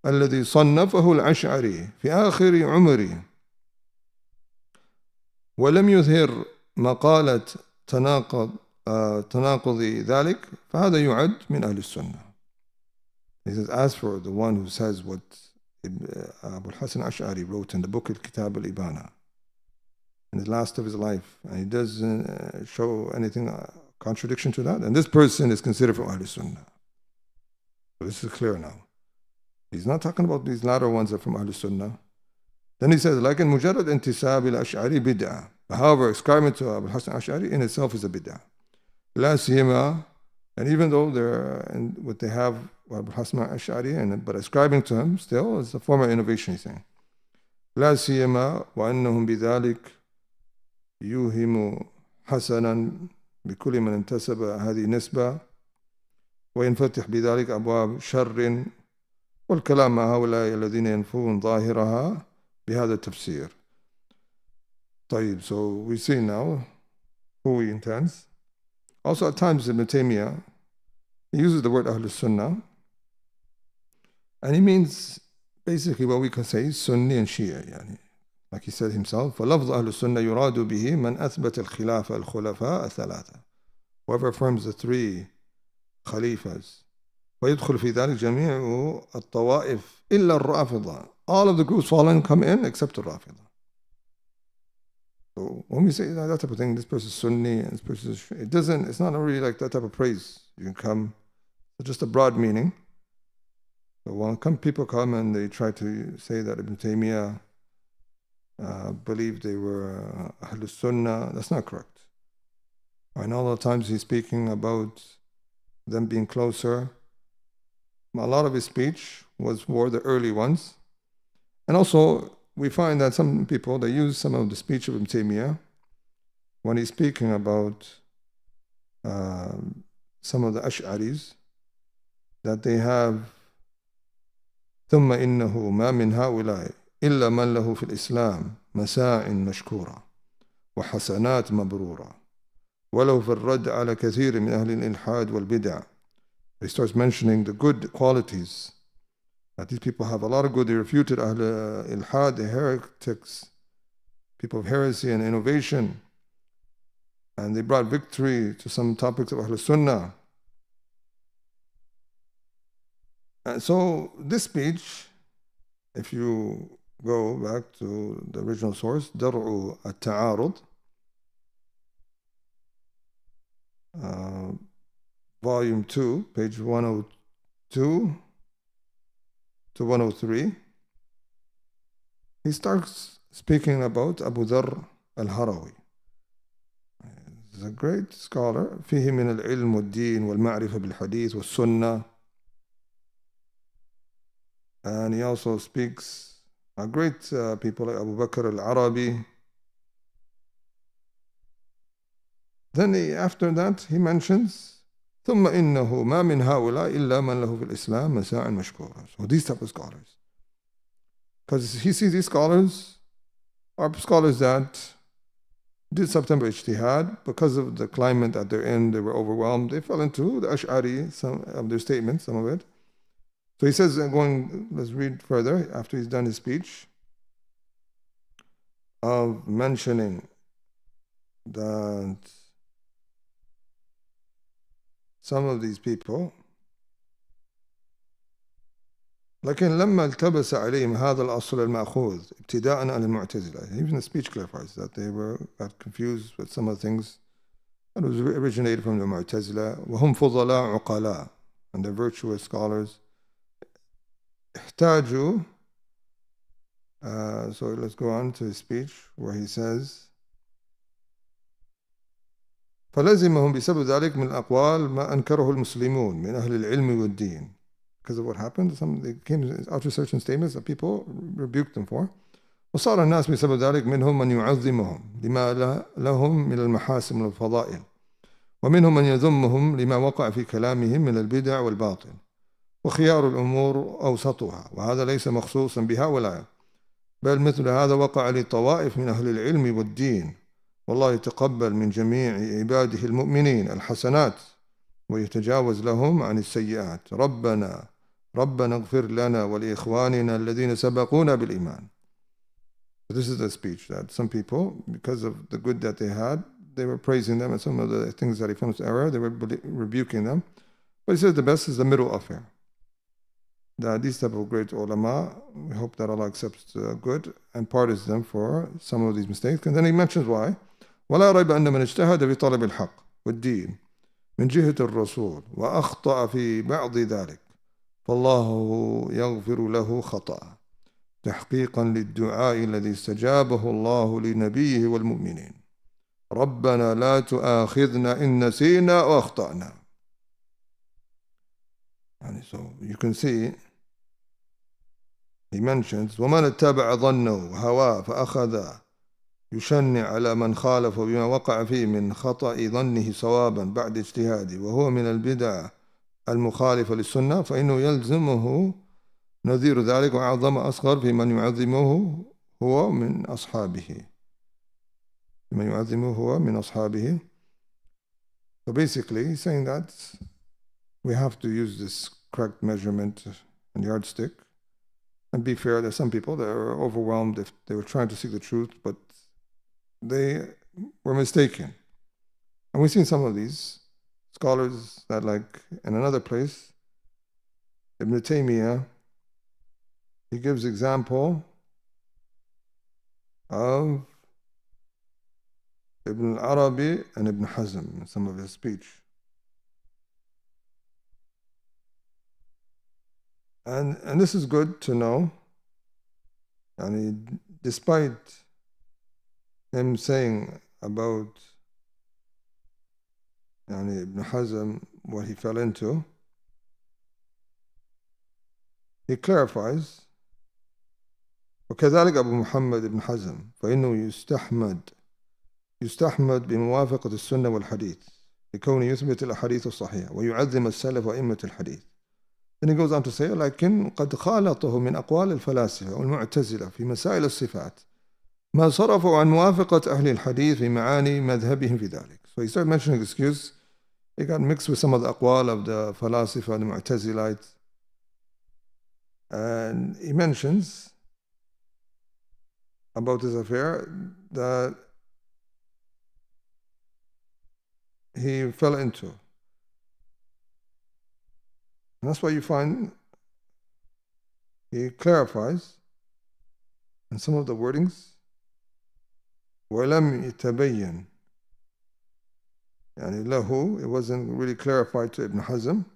الَّذِي صَنَّفَهُ الْأَشْعَرِي فِي آخِرِ عُمْرِهِ وَلَمْ يُظْهِرْ مَقَالَةَ تناقض تناقض ذلك فهذا يعد من أهل السنة. He says, as for the one who says what Abu al-Hasan Ash'ari wrote in the book Kitab al-Ibana in the last of his life, and he doesn't show anything contradiction to that, and this person is considered from Ahl Sunnah. So this is clear now. He's not talking about these latter ones that are from Ahl Sunnah. Then he says, like in mujarrad intisab al-Ash'ari bid'ah. However, ascribing to Abu al-Hasan Ash'ari in itself is a bid'ah. La siyama, and even though they're what they have Abu al-Hasan Ash'ari, but ascribing to him still is a form of innovation, he's saying. لا سيما وأنهم بذلك يوهم حسنا بكل من انتسب هذه النسبة وينفتح بذلك أبواب شر والكلام مع هؤلاء الذين ينفون ظاهرها بهذا التفسير. طيب, so we see now who he intends. Also at times Ibn Taymiyyah, he uses the word Ahl Sunnah, and he means basically what we can say Sunni and Shia, يعني. Like he said himself, فَلَفْظ أهل السنة يراد به من أثبت الخلافة الخلفاء الثلاثة. Whoever affirms the three khalifas. ويدخل في ذلك جميع الطوائف إلا الرافضة. All of the groups fallen come in except the Rafida. So when we say that type of thing, this person is Sunni and this person is Shia, it's not really like that type of praise. You can come, it's just a broad meaning. So when people come and they try to say that Ibn Taymiyyah believed they were Ahl Sunnah, that's not correct. And all the times he's speaking about them being closer, a lot of his speech was for the early ones. And also, we find that some people, they use some of the speech of Ibn Taymiyyah when he's speaking about some of the Ash'aris, that they have ثم إنه ما من هؤلاء إلا من له في الإسلام مساع مشكورة وحسنات مبرورة ولو في الرد على كثير من أهل الإلحاد والبدع. He starts mentioning the good qualities that these people have. A lot of good. They refuted Ahl Ilhad, the heretics, people of heresy and innovation, and they brought victory to some topics of Ahl Sunnah. And so this speech, if you go back to the original source, Dar'u al-Ta'arud, volume 2, page 102 to 103, he starts speaking about Abu Dharr al-Harawi. He's a great scholar. فيه من العلم والدين والمعرفة بالحديث والسنة. And he also speaks great people like Abu Bakr al-Arabi. Then after that he mentions ثم إنه ما من هؤلاء إلا من له في الإسلام مساع مشكورة. So these type of scholars, because he sees these scholars are scholars that did September Ijtihad. Because of the climate at their end, they were overwhelmed. They fell into the Ash'ari, some of their statements, some of it. So he says, let's read further after he's done his speech of mentioning that some of these people, لكن لما التبس عليهم هذا الأصل المأخوذ ابتداء عن المعتزلة. Even the speech clarifies that they got confused with some of the things that was originated from the Mu'tazila. وهم فضلاء عقلاء, and they're virtuous scholars. احتاجوا, so let's go on to his speech where he says فلزمهم بسبب ذلك من الأقوال ما أنكره المسلمون من أهل العلم والدين. Because of what happened, they came out with certain statements that people rebuked them for. وصار الناس بسبب ذلك منهم من يعظمهم لما لهم من المحاسن والفضائل ومنهم من يذمهم لما وقع في كلامهم من البدع والباطل وخيار الأمور أوسطها. وهذا ليس مخصوصا بهؤلاء بل مثل هذا وقع لطوائف من أهل العلم والدين. والله يتقبل من جميع عباده المؤمنين الحسنات ويتجاوز لهم عن السيئات. ربنا اغفر لنا ولإخواننا الذين سبقونا بالإيمان. This is the speech that some people, because of the good that they had, they were praising them, and some of the things that he found was error, they were rebuking them. But he said the best is the middle affair. That these type of great ulama, we hope that Allah accepts good and pardons them for some of these mistakes. And then he mentions why. ولا ريب أن من اجتهد في طلب الحق والدين من جهة الرسول وأخطأ في بعض ذلك فالله يغفر له خطأ تحقيقا للدعاء الذي استجابه الله لنبيه والمؤمنين ربنا لا تؤاخذنا إن نسينا وأخطأنا. And so you can see he mentions ومن اتبع ظنه هواه فأخذ يشنع على من خالف بما وقع فيه من خطأ ظنه صوابا بعد اجتهاده وهو من البدع المخالفة للسنة فإنه يلزمه نذير ذلك وأعظم أصغر في من يعظمه هو من أصحابه. من يعظمه هو من أصحابه. So basically he's saying that we have to use this correct measurement and yardstick and be fair. There's some people that are overwhelmed if they were trying to seek the truth, but they were mistaken. And we've seen some of these scholars that, like in another place, Ibn Taymiyyah, he gives example of Ibn al-Arabi and Ibn Hazm in some of his speech. And this is good to know. And despite him saying about Ibn Hazm, what he fell into, he clarifies وكذلك أبو محمد بن حزم فإنه يستحمد بموافقة السنة والحديث لكونه يثبت الأحاديث الصحيحة ويعظم السلف وأئمة الحديث. Then he goes on to say لكن قد خالطه من أقوال الفلاسفة والمعتزلة في مسائل الصفات ما صرفوا عن موافقة أهل الحديث في معاني مذهبهم في ذلك. So he started mentioning excuse. He got mixed with some of the أقوال of the Falasifa and the Mu'tazilites. And he mentions about this affair that he fell into. And that's why you find he clarifies in some of the wordings وَلَمْ يَتَبَيَّنْ يعني له, it wasn't really clarified to Ibn Hazm,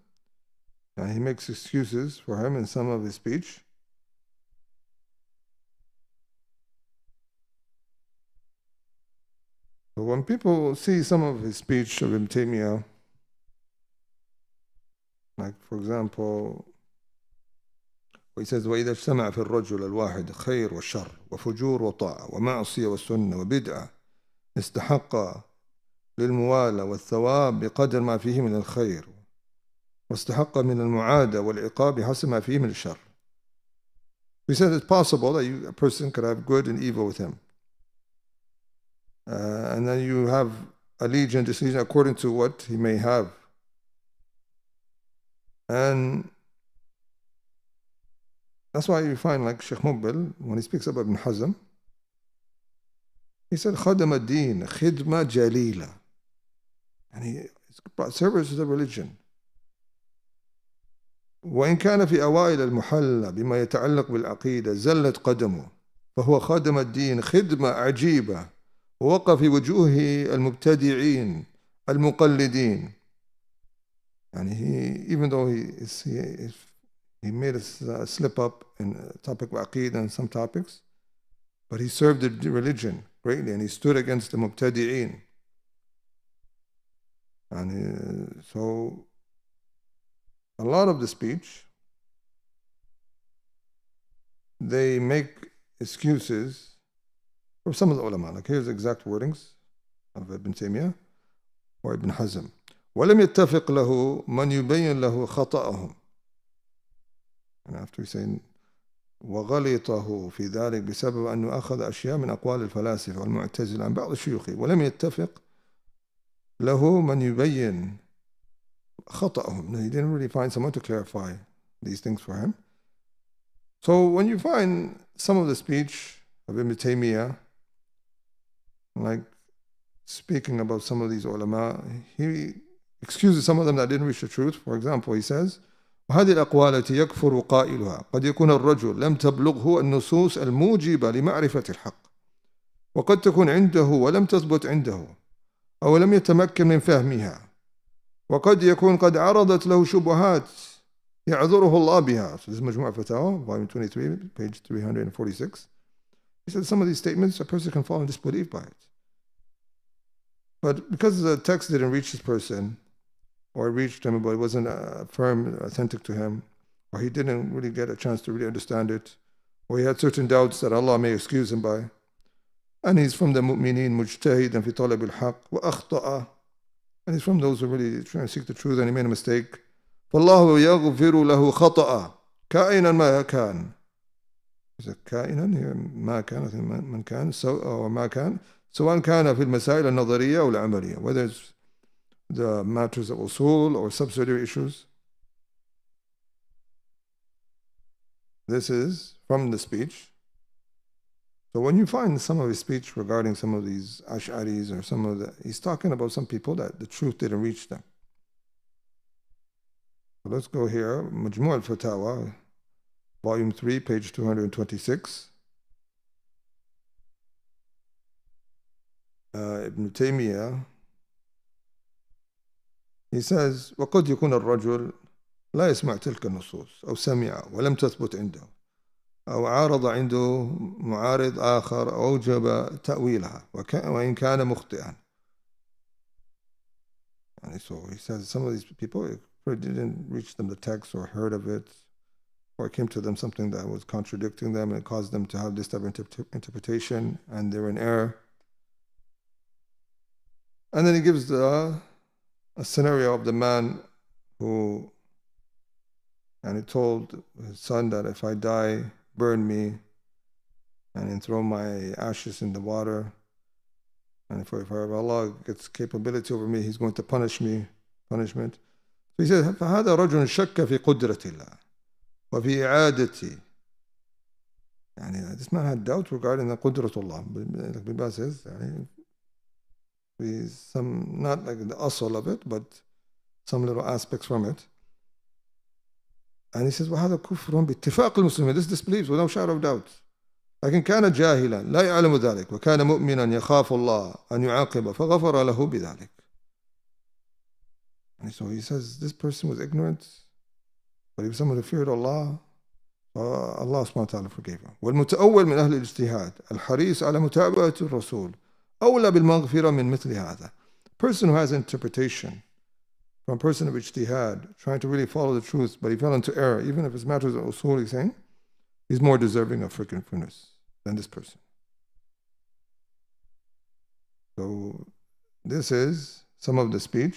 and he makes excuses for him in some of his speech. So when people see some of his speech of Ibn Taymiyyah, like for example, he says وإذا اجتمع في الرجل الواحد خير والشر وفجور وطاعة ومعصية والسنة وبدعة استحق للموالاة والثواب بقدر ما فيه من الخير واستحق من المعادة والعقاب بحسب ما فيه من الشر. He said it's possible that a person could have good and evil with him. And then you have allegiance, decision according to what he may have. And that's why you find like Sheikh Muqbil, when he speaks about Ibn Hazm, he said, خدم الدين خدمة جليلة. And he brought service to the religion. وإن كان في أوائل المحلة بما يتعلق بالعقيدة زلت قدمه فهو خدم الدين خدمة عجيبة ووقف في وجوه المبتدعين المقلدين. And even though he made a slip up in the topic of Aqeedah and some topics, but he served the religion greatly and he stood against the Mubtadi'een. And so a lot of the speech, they make excuses for some of the ulama. Like here's the exact wordings of Ibn Taymiyyah or Ibn Hazm. وَلَمْ يَتَّفِقْ لَهُ مَنْ يُبَيِّنْ لَهُ خَطَأَهُم. And after he's saying وغلطه في ذلك بسبب أنه أخذ أشياء من أقوال الفلاسفة والمعتزلة عن بعض الشيوخ ولم يتفق له من يبين خطأهم. He didn't really find someone to clarify these things for him. So when you find some of the speech of Ibn Taymiyyah, like speaking about some of these ulama, he excuses some of them that didn't reach the truth. For example, he says, وهذه الأقوال التي يكفر قائلها قد يكون الرجل لم تبلغه النصوص الموجبة لمعرفة الحق وقد تكون عنده ولم تثبت عنده أو لم يتمكن من فهمها وقد يكون قد عرضت له شبهات يعذره الله بها. So this is مجموع فتاوى, volume 23, page 346. He said some of these statements a person can fall in disbelief by it. But because the text didn't reach this person, or reached him, but it wasn't firm, authentic to him, or he didn't really get a chance to really understand it, or he had certain doubts that Allah may excuse him by, and he's from the mu'mineen, mujtahidan fi talab al-haq, wa akhta'a, and he's from those who really try to seek the truth, and he made a mistake. فَاللَّهُ يَغْفِرُ لَهُ خَطَأً كَائِنًا مَا كَانَ. Is it كائنا here? ما كان, I think من كان, or ما كان, سواء كان في المسائل النظرية أو العملية, whether it's the matters of usul or subsidiary issues. This is from the speech. So when you find some of his speech regarding some of these Ash'aris or some of the, he's talking about some people that the truth didn't reach them. So let's go here, Majmu' al-Fatawa, volume 3, page 226. Ibn Taymiyyah, he says, وقد يكون الرجل لا يسمع تلك النصوص أو سمع ولم تثبت عنده أو عارض عنده معارض آخر أو أوجب تأويلها وإن كان مخطئا. And so he says some of these people didn't reach them the text or heard of it, or it came to them something that was contradicting them and it caused them to have this type of interpretation and they're in error. And then he gives a scenario of the man who, and he told his son that if I die, burn me and then throw my ashes in the water. And if Allah gets capability over me, He's going to punish me, punishment. So he says, فهذا رجل شك في قدرة الله وفي إعادتي. This man had doubt regarding the قدرة Allah. Like Biba says, some, not like the asl of it, but some little aspects from it. And he says, وهذا كفر باتفاق المسلمين. This disbelieves without shadow of doubt. لكن كان جاهلا لا يعلم ذلك وكان مؤمنا يخاف الله أن يعاقب فغفر له بذلك. And so he says this person was ignorant, but he was someone who feared Allah. Allah subhanahu wa ta'ala forgave him. والمتأول من أهل الاجتهاد الحريص على متابعة الرسول أولى بالمغفرة من مثل هذا. Person who has interpretation from a person of ijtihad, trying to really follow the truth, but he fell into error, even if it's matters of usul, he's saying, he's more deserving of forgiveness than this person. So this is some of the speech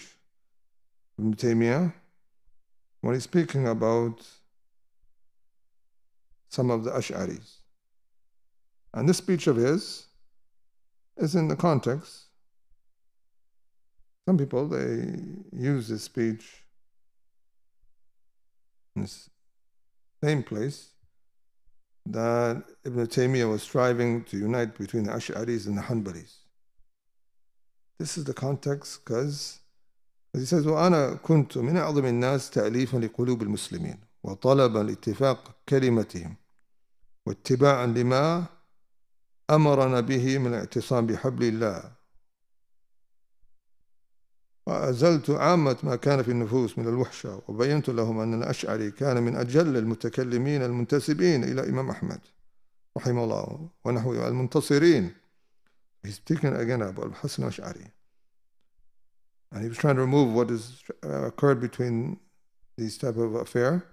from Taymiyyah when he's speaking about some of the Ash'aris. And this speech of his is in the context. Some people, they use this speech in the same place that Ibn Taymiyyah was striving to unite between the Ash'aris and the Hanbalis. This is the context because he says, وَأَنَا كُنْتُ مِنْ أَعْظَمِ النَّاسِ تَأْلِيفًا لِقُلُوبِ الْمُسْلِمِينَ وطلبا لاتفاق كلمتهم واتباعا لما أمرنا به من الاعتصام بحبل الله وأزلت عامة ما كان في النفوس من الوحشة وبينت لهم أن الأشعري كان من أجل المتكلمين المنتسبين إلى إمام أحمد رحمه الله ونحوه المنتصرين. He's speaking again about Al-Hasan al-Ash'ari, and he was trying to remove what has occurred between these type of affair.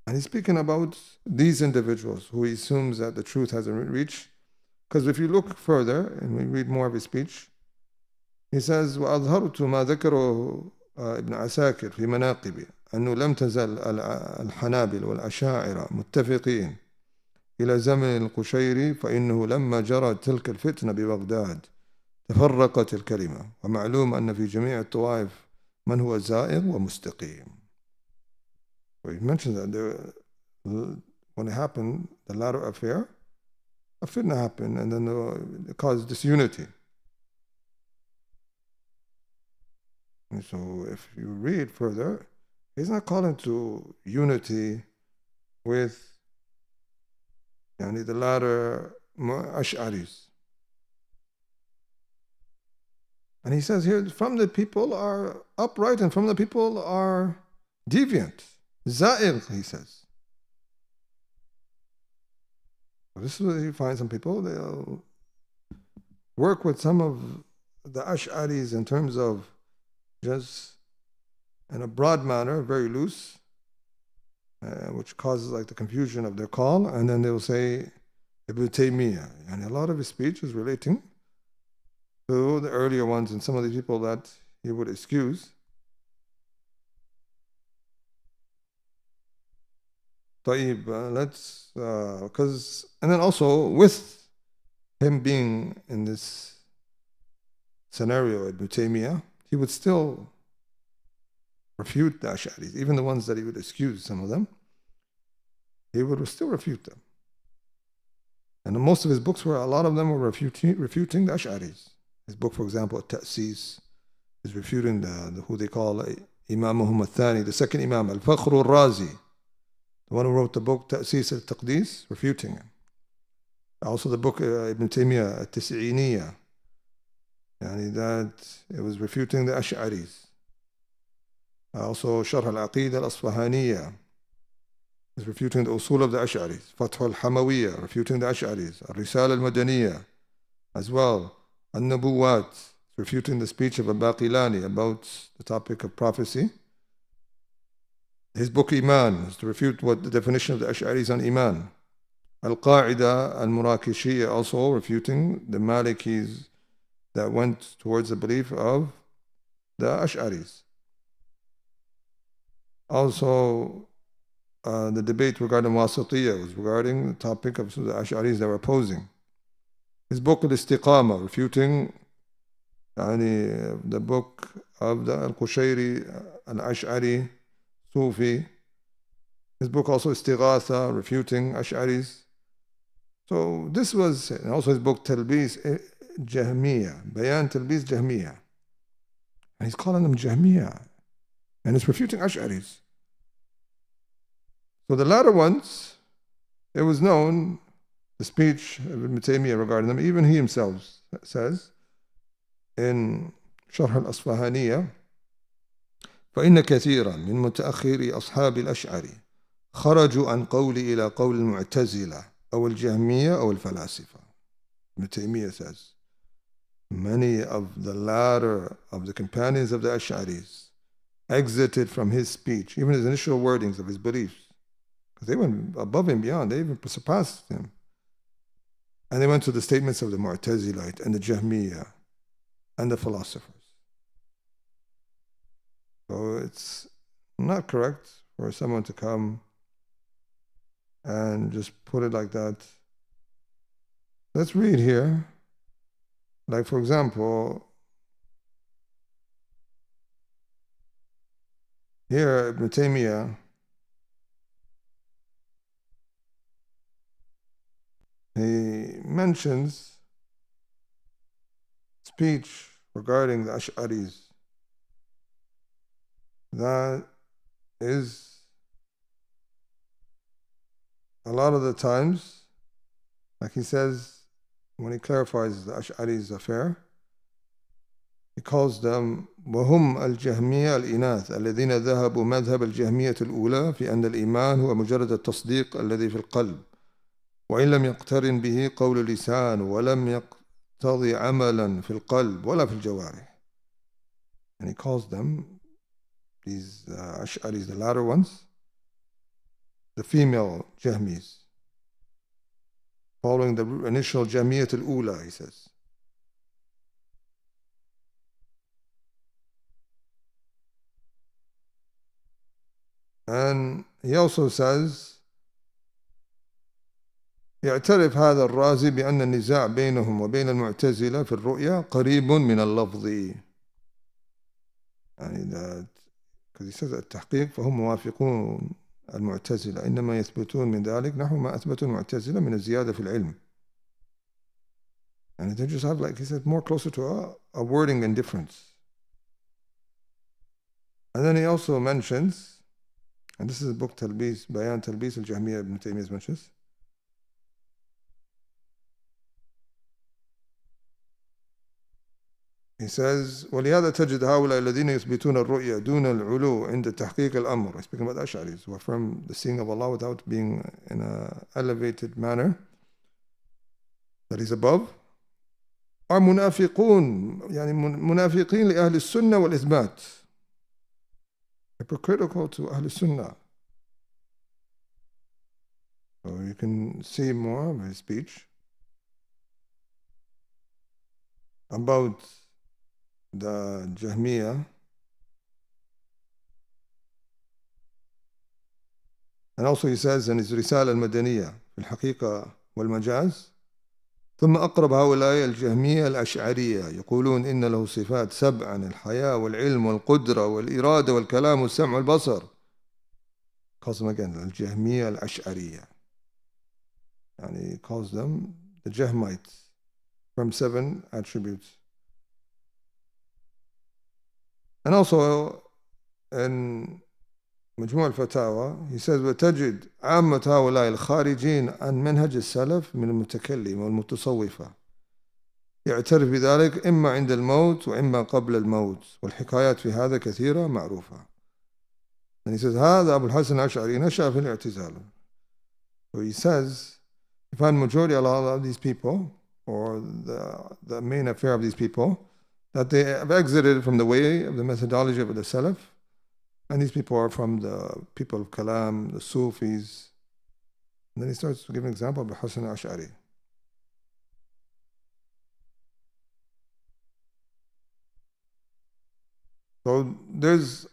And he's speaking about these individuals who he assumes that the truth hasn't reached. Because if you look further and we read more of his speech, he says, وأظهرت ما ذكره ابن عساكر في مناقبه أنه لم تزل الحنابل والأشاعرة متفقين إلى زمن القشيري فإنه لما جرت تلك الفتنة ببغداد تفرقت الكلمة ومعلوم أن في جميع الطوائف من هو زائغ ومستقيم. So he mentions that when it happened, the latter affair, a fitna happened and then it caused disunity. And so if you read further, he's not calling to unity with the latter Ash'aris. And he says here, from the people are upright and from the people are deviant. Za'ir, he says. This is where you find some people, they'll work with some of the Ash'aris in terms of just in a broad manner, very loose, which causes like the confusion of their call, and then they'll say Ibn Taymiyyah. And a lot of his speech is relating to the earlier ones and some of the people that he would excuse. طيب, let's, and then also with him being in this scenario, Ibn Taymiyyah, he would still refute the Ash'aris, even the ones that he would excuse, some of them, he would still refute them. And most of his books a lot of them were refuting the Ash'aris. His book, for example, At-Ta'sis, is refuting who they call Imamuhum al-Thani, the second Imam, Al-Fakhr al-Razi, the one who wrote the book Ta'sis al-Taqdis, refuting him. Also the book Ibn Taymiyyah, At-Tis'iniyah, that it was refuting the Ash'aris. Also Sharh al-Aqidah al-Asfahaniyah is refuting the usul of the Ash'aris. Fath al-Hamawiyah, refuting the Ash'aris. Al-Risala al-Madaniyah as well. Al-Nabuwat, refuting the speech of al-Baqilani about the topic of prophecy. His book Iman is to refute what the definition of the Ash'aris on Iman. Al-Qa'idah al-Murakishiyya, also refuting the Malikis that went towards the belief of the Ash'aris. Also, the debate regarding Wasatiyya was regarding the topic of the Ash'aris that were opposing. His book Al-Istiqama, refuting the book of the Al-Qushayri, Al-Ash'ari, Sufi. His book also Istighatha, refuting Ash'aris. So this was, and also his book Talbis Jahmiyyah, Bayan Talbis Jahmiyyah. And he's calling them Jahmiyyah. And it's refuting Ash'aris. So the latter ones, it was known, the speech of Ibn Taymiyyah regarding them, even he himself says in Sharh al-Asfahaniyah, فإن كثيرا من متأخري أصحاب الأشعري خرجوا عن قولي إلى قول المعتزلة أو الجهمية أو الفلاسفة. Ibn Taymiyyah says, many of the latter of the companions of the Ash'aris exited from his speech, even his initial wordings of his beliefs, because they went above and beyond, they even surpassed him. And they went to the statements of the Mu'tazilite and the Jahmiyyah and the philosophers. So it's not correct for someone to come and just put it like that. Let's read here. Like, for example, here Ibn Taymiyyah, he mentions speech regarding the Ash'aris that is a lot of the times, like he says, when he clarifies the Ash'ari's affair, he calls them وهم الجهمية الإناث الذين ذهبوا مذهب الجهمية الأولى في أن الإيمان هو مجرد التصديق الذي في القلب وإن لم يقترن به قول اللسان ولم يقتضي عملا في القلب ولا في الجوارح. And he calls them, these Ash'aris, the latter ones, the female Jahmis, following the initial Jahmiyyat al-Ula, he says. And he also says, يعترف هذا الرازي بأن النزاع بينهم وبين المعتزلة في الرؤية قريب من اللفظ. يعني that, because he says التحقيق فهم موافقون المعتزلة إنما يثبتون من ذلك نحو ما أثبتوا المعتزلة من الزيادة في العلم. And they just have, like he said, more closer to a wording and difference. And then he also mentions, and this is the book Talbis, Bayan Talbis al-Jahmiyyah ibn Taymiyyah mentions, he says, وَلِهَذَا تَجِدْ هَؤُلَاءِ الَّذِينَ يُثْبِتُونَ الرُّؤْيَا دُونَ الْعُلُوِّ عِنْدَ تَحْقِيقِ الْأَمْرِ. Speaking about Ash'aris, who affirm the seeing of Allah without being in an elevated manner, that He's above, are munafiqun, يعني munafiqin لأهل السنة والإثبات, hypocritical to Ahl Sunnah. So you can see more of his speech about the Jahmiyyah. And also he says in his رسالة المدنية في الحقيقة والمجاز, ثم أقرب هؤلاء الجهمية الأشعرية يقولون إن له صفات 7: الحياة والعلم والقدرة والإرادة والكلام والسمع والبصر. Calls them again الجهمية الأشعرية. And he calls them the Jahmites from 7 attributes. And also in مجموع الفتاوى he says وتجد عامة هؤلاء الخارجين عن منهج السلف من المتكلم والمتصوفة يعترف بذلك إما عند الموت وإما قبل الموت, والحكايات في هذا كثيرة معروفة. And he says هذا أبو الحسن الأشعري نشأ في الاعتزال. So he says you find majority of these people, or the main affair of these people, that they have exited from the way of the methodology of the Salaf. And these people are from the people of Kalam, the Sufis. And then he starts to give an example of Hassan al-Ash'ari. So there's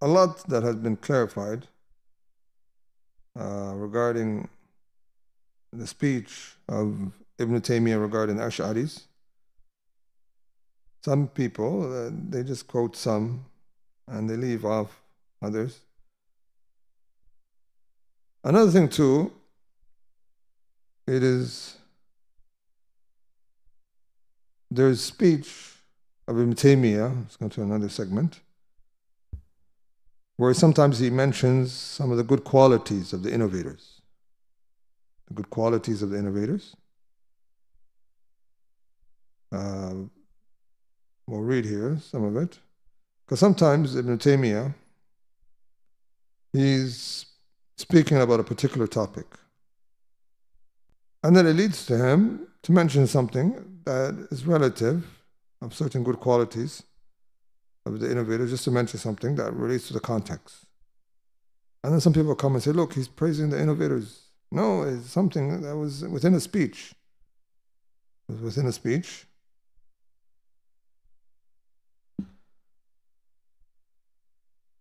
a lot that has been clarified regarding the speech of Ibn Taymiyyah regarding Ash'aris. Some people, they just quote some and they leave off others. Another thing too, there's speech of Ibn Taymiyyah, let's go to another segment, where sometimes he mentions some of the good qualities of the innovators. The good qualities of the innovators. We'll read here some of it. Because sometimes Ibn Taymiyyah, he's speaking about a particular topic. And then it leads to him to mention something that is relative of certain good qualities of the innovator, just to mention something that relates to the context. And then some people come and say, look, he's praising the innovators. No, it's something that was within a speech. It was within a speech.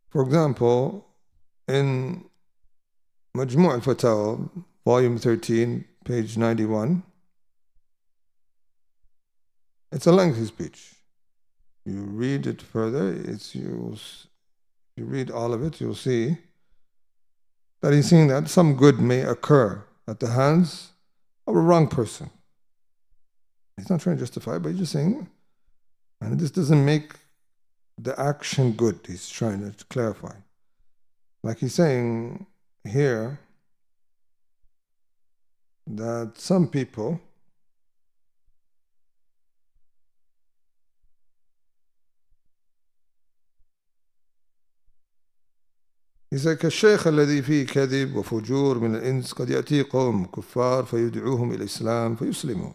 For example, in Majmu' al-Fatawa, volume 13, page 91, it's a lengthy speech. You read it further, you read all of it, you'll see that he's saying that some good may occur at the hands of a wrong person. He's not trying to justify it, but he's just saying, and this doesn't make the action good. He's trying to clarify. Like he's saying here that some people he said كالشيخ الذي فيه كذب وفجور من الإنس قد يأتي قوم كفار فيدعوهم إلى الإسلام فيسلمون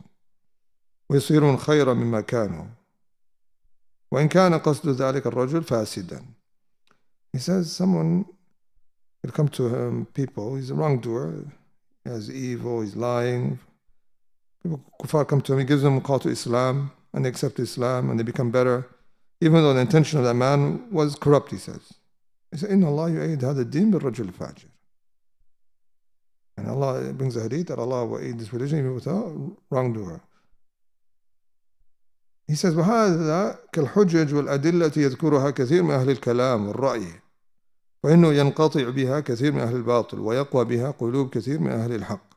ويصيرون خيرا مما كانوا وإن كان قصد ذلك الرجل فاسدا. He says someone will come to him, people, he's a wrongdoer, he has evil, he's lying. People, kuffar, come to him, he gives them a call to Islam, and they accept Islam, and they become better, even though the intention of that man was corrupt, he says. He said, إِنَّ اللَّهَ يُعِيدُ هَذَا الدِّينَ بِالرَّجُلِ الْفَاجِرِ. And Allah brings a hadith that Allah will aid this religion even with a wrongdoer. He says, وهذا كالحجج والأدلة يذكرها كثير من أهل الكلام والرأي فإنه ينقطع بها كثير من أهل الباطل ويقوى بها قلوب كثير من أهل الحق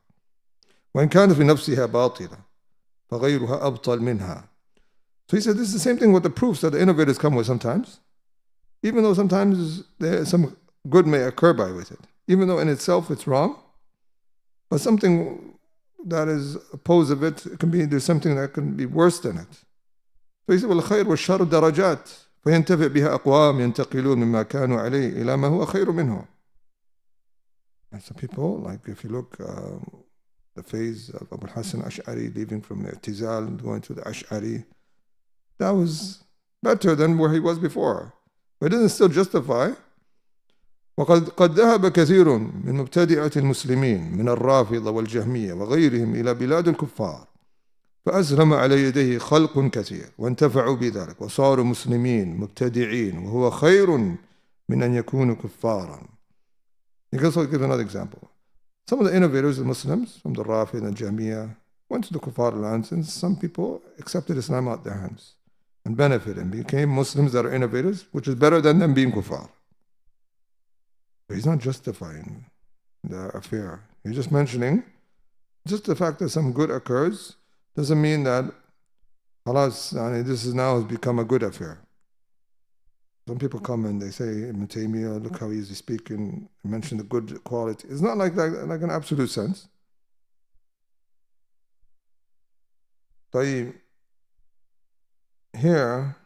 وإن كانت في نفسها باطلة فغيرها أبطل منها. So he said this is the same thing with the proofs that the innovators come with sometimes. even though sometimes some good may occur by with it, even though in itself it's wrong, but something that is opposed of it, there's something that can be worse than it. So he said, وَالْخَيْرُ وَالشَّرُ دَرَجَاتٍ فَيَنْتَفِعْ بِهَا أَقْوَامٌ يَنْتَقِلُونَ مِمَّا كَانُوا عَلَيْهِ إِلَى مَا هُوَ خَيْرٌ مِنْهُ. And some people, like if you look, the phase of Abu al-Hasan Ash'ari leaving from the I'tizal and going to the Ash'ari, that was better than where he was before. But it doesn't still justify. وقد ذهب كثير من مبتدعة المسلمين من الرافضة والجهمية وغيرهم إلى بلاد الكفار فأسلم على يديه خلق كثير وانتفعوا بذلك وصاروا مسلمين مبتدعين وهو خير من أن يكونوا كفارا. You can also give another example. Some of the innovators, the Muslims from the Rafid and Jahmiyyah, went to the kuffar lands, and some people accepted Islam out their hands and benefited and became Muslims that are innovators, which is better than them being kuffar. But he's not justifying the affair. He's just mentioning just the fact that some good occurs doesn't mean that halas, this is now has become a good affair. Some people come and they say, Ibn Taymiyyah, look how he's speaking, he mentioned the good quality. It's not like an absolute sense. طيب, here,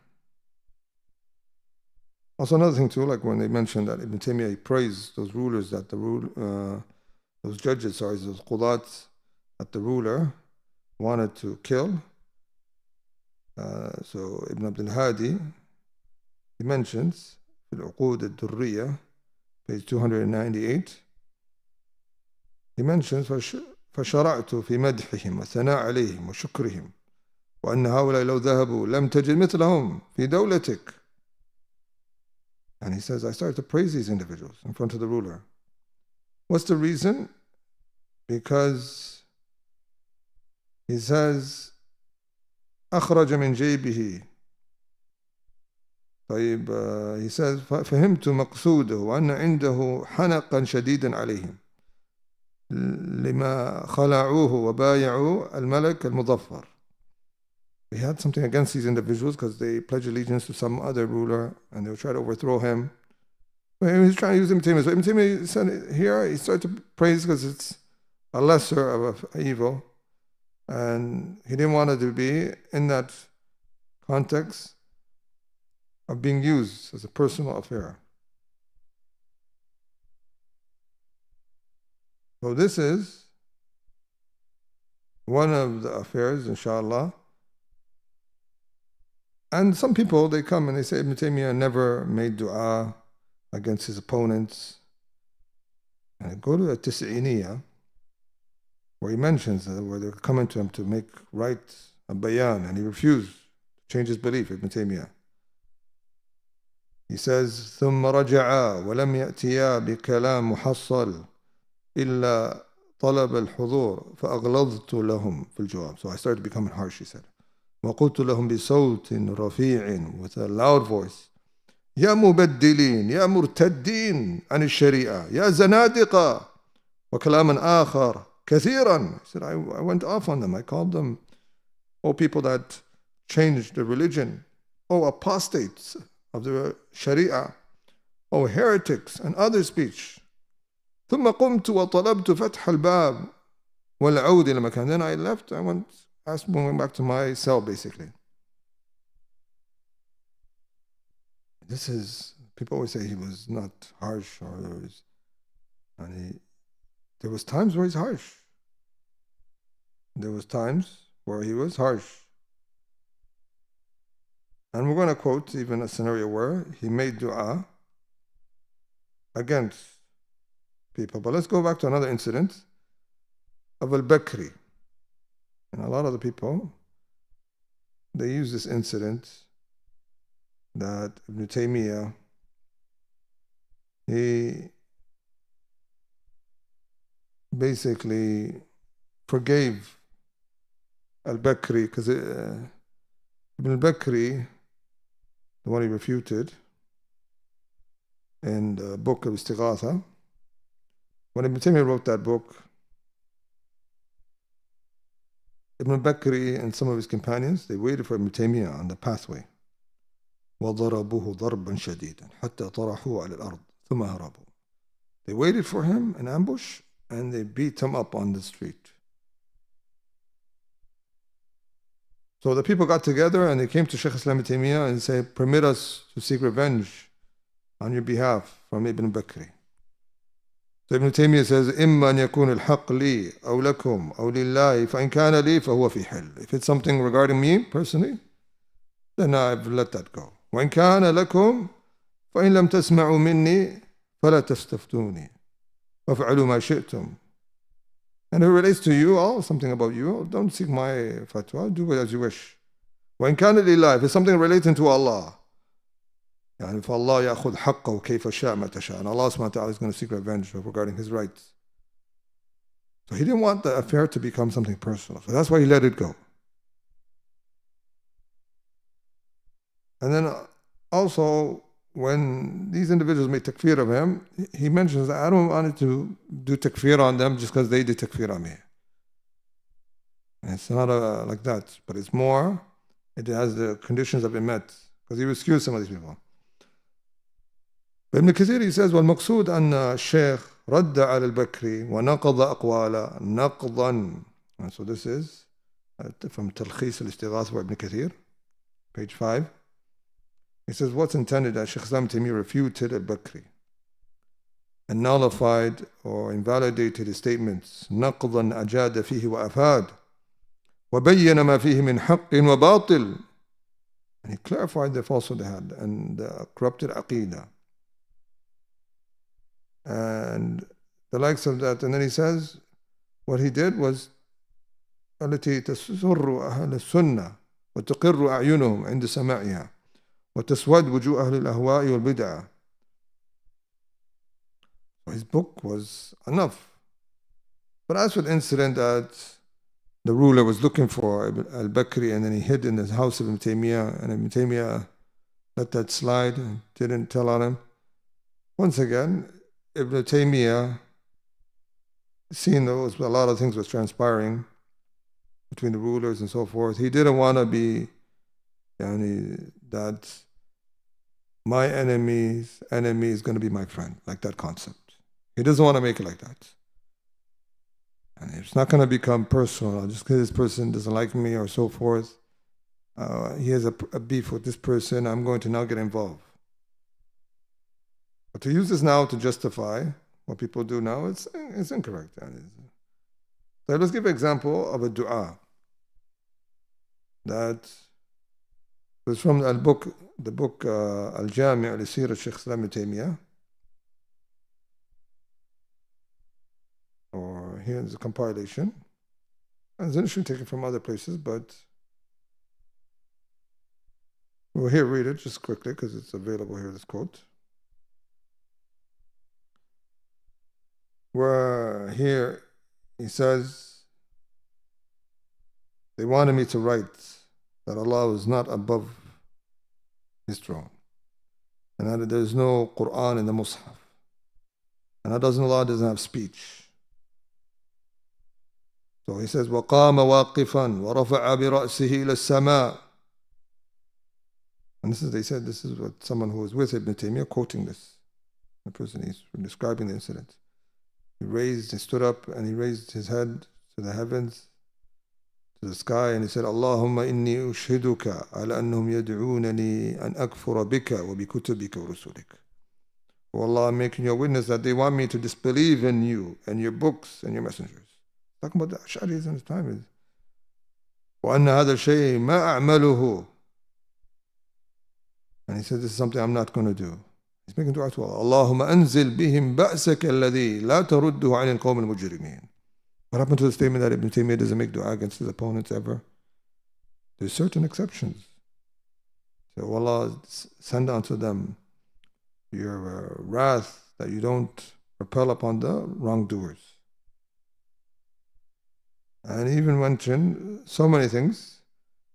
also another thing too, like when they mentioned that Ibn Taymiyyah, he praised those rulers that those judges, those qudat, that the ruler wanted to kill. So Ibn Abdul Hadi, he mentions في العقود الدرية, page 298, he mentions فشرعت في مدحهم والثناء عليهم وشكرهم وأن هؤلاء لو ذهبوا لم تجد مثلهم في دولتك. And he says, I started to praise these individuals in front of the ruler. What's the reason? Because he says أخرج من جيبه. طيب, he says فهمت مقصوده وأن عنده حنقا شديدا عليهم لما خلعوه وبايعوا الملك المظفر. He had something against these individuals because they pledged allegiance to some other ruler and they would try to overthrow him. But he was trying to use Ibn Taymiyyah. So Ibn Taymiyyah said here, he started to praise because it's a lesser of an evil. And he didn't want it to be in that context of being used as a personal affair. So this is one of the affairs, inshallah. And some people, they come and they say Ibn Taymiyyah never made dua against his opponents. And go to the Tis'iniyah, where he mentions that where they're coming to him to make right a bayan, and he refused to change his belief, Ibn Taymiyyah. He says, ثم رجعا ولم يأتيا بكلام محصل إلا طلب الحضور فأغلظت لهم في الجواب. So I started becoming harsh, he said. وقلت لهم بصوت رفيع, with a loud voice, يا مبدلين يا مرتدين عن الشريعة يا زنادقة وكلاما آخر كثيرا. He said, I went off on them. I called them, oh, people that changed the religion, oh, apostates of the Sharia, oh, heretics, and other speech. ثم قمت وطلبت فتح الباب والعود إلى مكان. Then I left, I went back to my cell, basically. This is, people always say he was not harsh, or there was times where he's harsh. There was times where he was harsh. And we're going to quote even a scenario where he made dua against people. But let's go back to another incident of Al-Bakri. And a lot of the people, they use this incident that Ibn Taymiyyah, he basically forgave Al-Bakri, because Ibn al-Bakri, the one he refuted in the book of Istighatha, when Ibn Taymiyyah wrote that book, Ibn al-Bakri and some of his companions, they waited for Ibn Taymiyyah on the pathway. وضربوه ضربا شديدا حتى طرحوه على الأرض ثم هربوا. They waited for him in ambush and they beat him up on the street. So the people got together and they came to Shaykh Islam Taymiyyah and said, permit us to seek revenge on your behalf from Ibn Bakri. So Ibn Taymiyyah says, إما أن يكون الحق لي أو لكم أو لله فإن كان لي فهو في حل. If it's something regarding me personally, then I've let that go. وإن كان لكم فإن لم تسمعوا مني فلا تستفتوني وافعلوا ما شئتم. And if it relates to you, something about you, don't seek my fatwa, do it as you wish. وإن كان لله, if it's something relating to Allah, يعني فالله يأخذ حقه كيف شاء ما تشاء, and Allah subhanahu wa ta'ala is going to seek revenge regarding his rights. So he didn't want the affair to become something personal, so that's why he let it go. And then also, when these individuals made takfir of him, he mentions that I don't want to do takfir on them just because they did takfir on me. And it's not like that, but it's more, it has the conditions have been met, because he rescued some of these people. But Ibn Kathir, he says, وَالْمَقْصُودَ أَنَّ الشَّيْخ رَدَّ عَلَى الْبَكْرِ وَنَقَضَ أَقْوَالَ نَقْضًا. And so this is from Talkhis al-Istighath by Ibn Kathir, page 5. He says, what's intended that Shaykh Islam Taymiyyah refuted al-Bakri and nullified or invalidated his statements. نَقْضًا أَجَادَ فِيهِ وَأَفَادَ وَبَيَّنَ مَا فِيهِ مِنْ حَقٍّ وَبَاطِلٍ. And he clarified the falsehood they had and the corrupted aqidah and the likes of that. And then he says, what he did was التي تسر أهل السنة وتقر أعينهم عند سماعها وتسود وجوه أهل الأهواء والبدع. His book was enough. But as for the incident that the ruler was looking for al-Bakri and then he hid in his house of Ibn Taymiyyah and Ibn Taymiyyah let that slide and didn't tell on him. Once again, Ibn Taymiyyah, seeing there was a lot of things was transpiring between the rulers and so forth, he didn't want to be that my enemy's enemy is going to be my friend, like that concept. He doesn't want to make it like that. And it's not going to become personal. Just because this person doesn't like me or so forth, he has a beef with this person, I'm going to now get involved. But to use this now to justify what people do now, it's incorrect. So let's give an example of a dua that was from the book Al-Jami' al-Sir al-Shaykh Islam Ibn Taymiyyah. Or here is a compilation. And then you should take it from other places, but we'll here read it just quickly because it's available here, this quote. Where here he says, they wanted me to write that Allah is not above his throne, and that there is no Quran in the Mus'haf, and that Allah doesn't have speech. So he says, وَقَامَ وَاقِفًا وَرَفَعَ بِرَأْسِهِ إِلَى السَّمَاءِ. And they said this is what someone who was with Ibn Taymiyyah quoting this. The person is describing the incident. He stood up and he raised his head to the heavens, to the sky, and he said, Allahumma inni ushhiduka ala annahum yad'unani an akfura bika wa bi kutubika wa rusulik. Oh Allah, I'm making you a witness that they want me to disbelieve in you and your books and your messengers. Talking about the Ash'aris in his time. وَأَنَّ هَذَا الشَّيْء مَا أَعْمَلُهُ. And he said, this is something I'm not going to do. He's making dua to Allah. Allahumma anzil bihim ba'saka alladhi la tarudduhu 'ala al-qawm al-mujrimin. What happened to the statement that Ibn Taymiyyah doesn't make dua against his opponents ever? There's certain exceptions. So Allah, send unto them your wrath that you don't repel upon the wrongdoers. And he even mentioned so many things.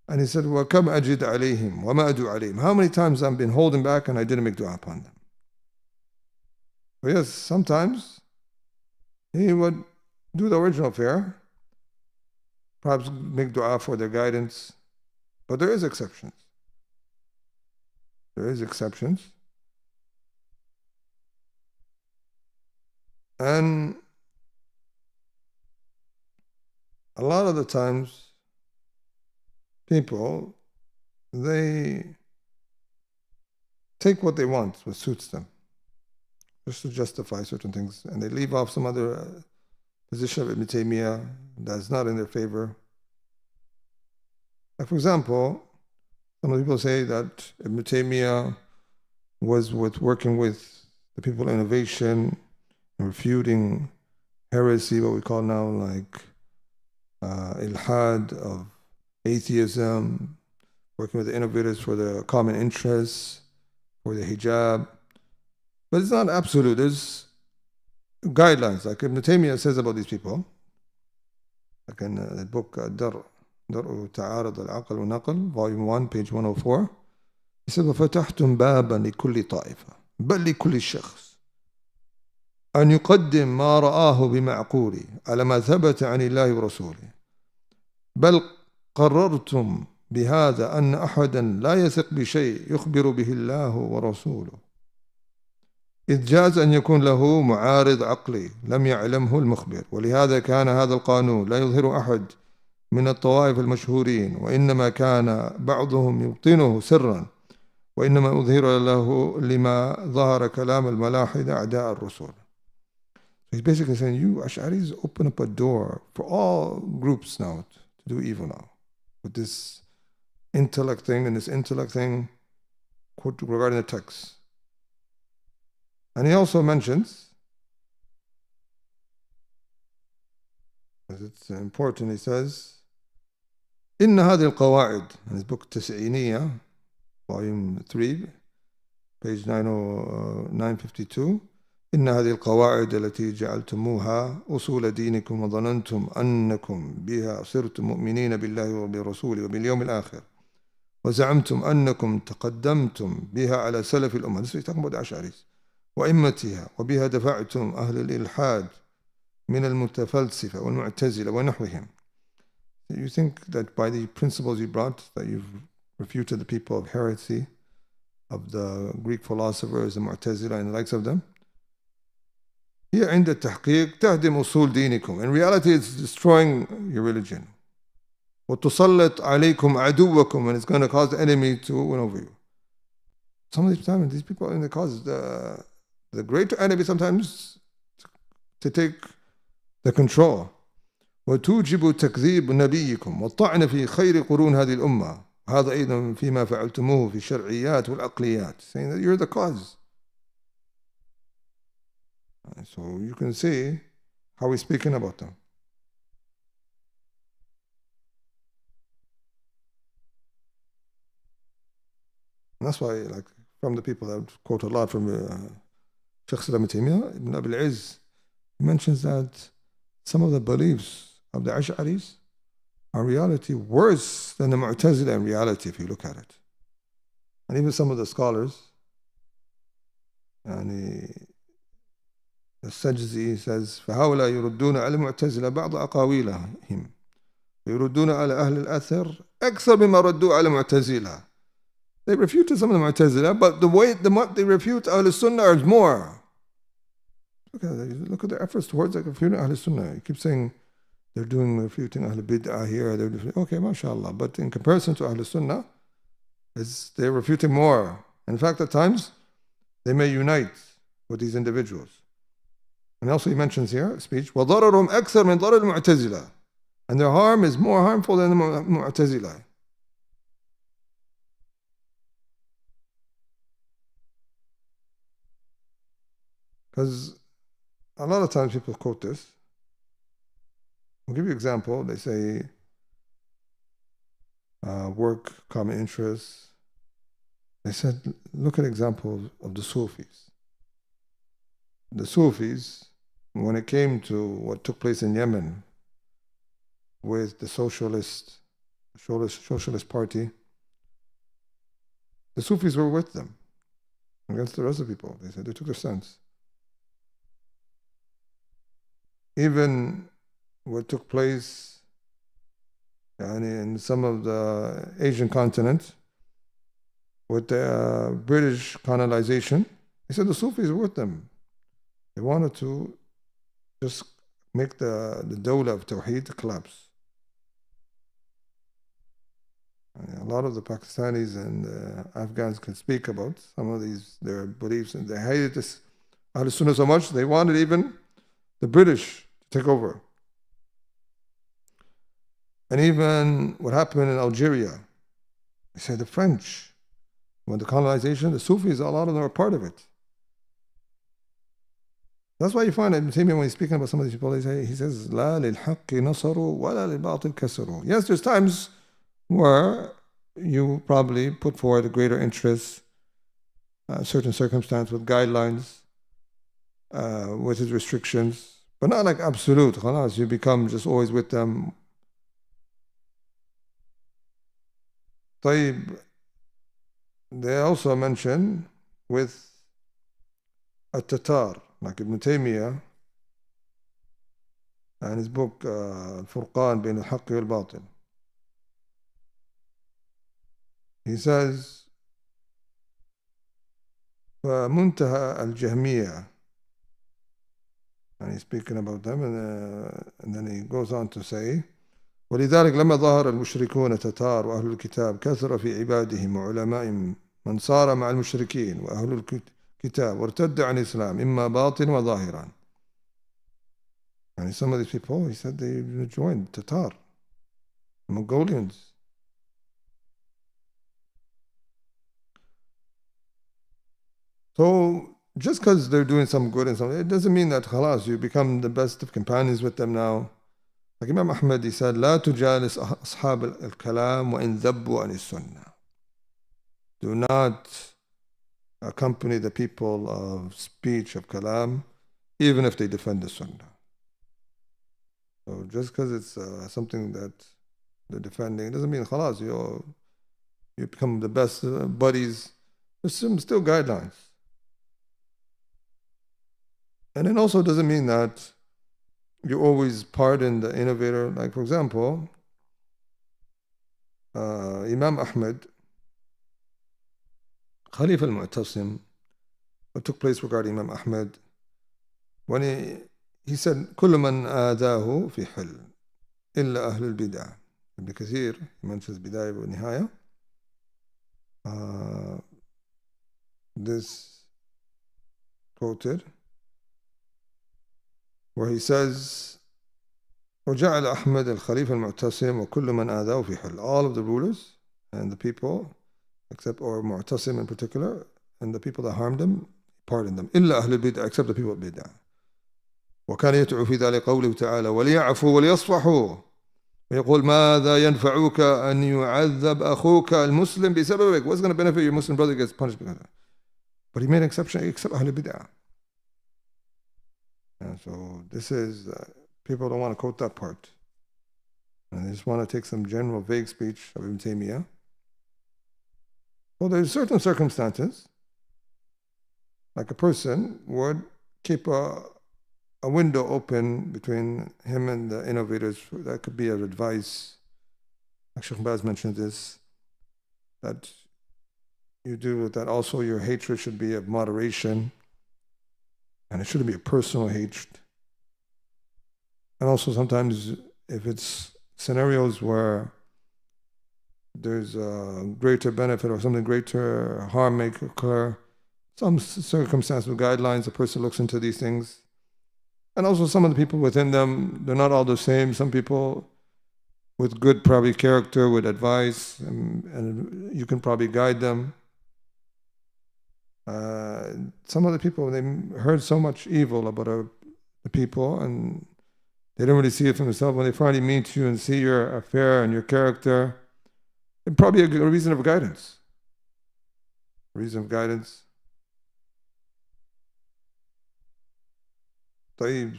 And he said, وَكَمْ أَجِدْ عَلَيْهِمْ وَمَا أَدُوا عَلَيْهِمْ. How many times I've been holding back and I didn't make dua upon them? But yes, sometimes he would do the original affair, perhaps make dua for their guidance, but there is exceptions. There is exceptions. And a lot of the times, people, they take what they want, what suits them, just to justify certain things, and they leave off some other position of Ibn Taymiyyah that's not in their favor. Like, for example, some people say that Ibn Taymiyyah was working with the people of innovation and refuting heresy, what we call now like ilhad of atheism, working with the innovators for the common interests, for the hijab. But it's not absolute. There's guidelines, like Ibn Taymiyyah says about these people. Like in the book Dar'u Ta'arud al-Aql wa Naql, volume 1, page 104. He said, وَفَتَحْتُمْ بَابًا لِكُلِّ طَائِفَةٍ بل لكل شخص أن يقدم ما رآه بمعقوله على ما ثبت عن الله ورسوله بل قررتم بهذا أن أحدا لا يثق بشيء يخبر به الله ورسوله إذ جاز أن يكون له معارض عقلي لم يعلمه المخبر ولهذا كان هذا القانون لا يظهر أحد من الطوائف المشهورين وإنما كان بعضهم يبطنه سرا وإنما أظهر له لما ظهر كلام الملاحدة أعداء الرسول. He's basically saying, you Ash'aris open up a door for all groups now to do evil now. With this intellect thing and this intellect thing regarding the text. And he also mentions, as it's important, he says, إن هذه القواعد, in his book تسعينية, volume 3, page 952, إن هذه القواعد التي جعلتموها أصول دينكم وظننتم أنكم بها صرتم مؤمنين بالله وبرسوله وباليوم الآخر وزعمتم أنكم تقدمتم بها على سلف الأمة. This is talking about the Ash'aris. وإمتها وبها دفعتم أهل الإلحاد من المتفلسفة والمعتزلة ونحوهم. You think that by the principles you brought that you've refuted the people of heresy, of the Greek philosophers, the Mu'tazila and the likes of them? هي عند التحقيق تهدم أصول دينكم. In reality, it's destroying your religion. وتسلط عليكم عدوكم, and it's going to cause the enemy to win over you. Some of these times, these people, and they cause the greater enemy sometimes to take the control. وتوجب تكذيب نبيكم والطعن في خير قرون هذه الأمة. هذا أيضا فيما فعلتموه في الشرعيات والعقليات. Saying that you're the cause. So you can see how he's speaking about them. And that's why, like, from the people that quote a lot from Shaykh Islam Taymiyyah, Ibn Abil Izz, he mentions that some of the beliefs of the Ash'aris are reality worse than the Mu'tazila in reality, if you look at it. And even some of the scholars, and السجزي says فهؤلاء يردون على المعتزلة بعض أقاويلهم ويردون على أهل الأثر أكثر مما ردوا على المعتزلة. They refuted some of the Mu'tazila, but the way they refute Ahl Sunnah is more. Look at their efforts towards refuting Ahl Sunnah. You keep saying they're refuting Ahl Bid'ah here. Okay, mashallah. But in comparison to Ahl Sunnah, they're refuting more. In fact, at times, they may unite with these individuals. And also he mentions here, speech, وَضَرَرُهُمْ أَكْثَرْ مِنْ ضَرَرِ الْمُعْتَزِلَةِ, and their harm is more harmful than the Mu'tazila. Because a lot of times people quote this. I'll give you an example. They say work, common interests. They said, look at examples of the Sufis. The Sufis, when it came to what took place in Yemen with the socialist party, the Sufis were with them against the rest of the people. They said they took their stance. Even what took place in some of the Asian continent, with the British colonization, he said the Sufis were with them. They wanted to just make the dawla of Tawheed collapse. A lot of the Pakistanis and Afghans can speak about some of their beliefs, and they hated this Ahl Sunnah so much, they wanted even the British to take over. And even what happened in Algeria, they said the French, when the colonization, the Sufis, a lot of them are part of it. That's why you find Ibn Taymiyyah, when he's speaking about some of these people, he says, لا للحق نصروا ولا للباطل كسروا. Yes, there's times where you probably put forward a greater interest, certain circumstance with guidelines, with his restrictions, but not like absolute. Khalas, you become just always with them. طيب, they also mention with At-Tatar, like Ibn Taymiyyah, and his book Al-Furqan Bain al-Haqq wal-Batil. He says, فمنتهى الجهمية, and he's speaking about them, and then he goes on to say, ولذلك لما ظهر المشركون تتار وأهل الكتاب كثر في عبادهم وعلمائهم من صار مع المشركين وأهل الكتاب وارتد عن الإسلام إما باطن وظاهرا. And some of these people, he said they joined Tatar, Mongolians. So just because they're doing some good and something, it doesn't mean that khalas, you become the best of companions with them now. Like Imam Ahmad, he said, لا تجالس أصحاب الكلام وإن ذبوا عن السنة. Do not accompany the people of speech, of kalam, even if they defend the sunnah. So just because it's something that they're defending, it doesn't mean khalas, you become the best buddies. There's still guidelines. And it also doesn't mean that you always pardon the innovator. Like, for example, Imam Ahmad, Khalif al-Mu'tasim, what took place regarding Imam Ahmad, when he said, كل من آذاه في حل إلا أهل البدع. Ibn Kathir, he mentions Bidayah wa Nihaya. This quoted, where he says, وجعل أحمد الخليفة المعتصم وكل من آذاه في حل. All of the rulers and the people, except, or Mu'tasim in particular, and the people that harmed them, pardon them. إلا أهل البدع, except the people of bid'ah. وكان يدعو في ذلك قوله تعالى وليعفوا وليصفحوا ويقول ماذا ينفعك أن يعذب أخوك المسلم بسببك. What's going to benefit your Muslim brother gets punished because of it? But he made an exception, except أهل البدع. And so this is, people don't want to quote that part. And they just want to take some general vague speech of Ibn Taymiyyah. Well, there's certain circumstances, like a person would keep a window open between him and the innovators. That could be of advice. Like Sheikh Baz mentioned this, that you do with that. Also, your hatred should be of moderation, and it shouldn't be a personal hatred. And also sometimes if it's scenarios where there's a greater benefit or something greater harm may occur, some circumstance with guidelines, a person looks into these things. And also some of the people within them, they're not all the same. Some people with good probably character, with advice, and you can probably guide them. Some of the people, they heard so much evil about the people, and they don't really see it for themselves. When they finally meet you and see your affair and your character, it's probably a reason of guidance. Reason of guidance.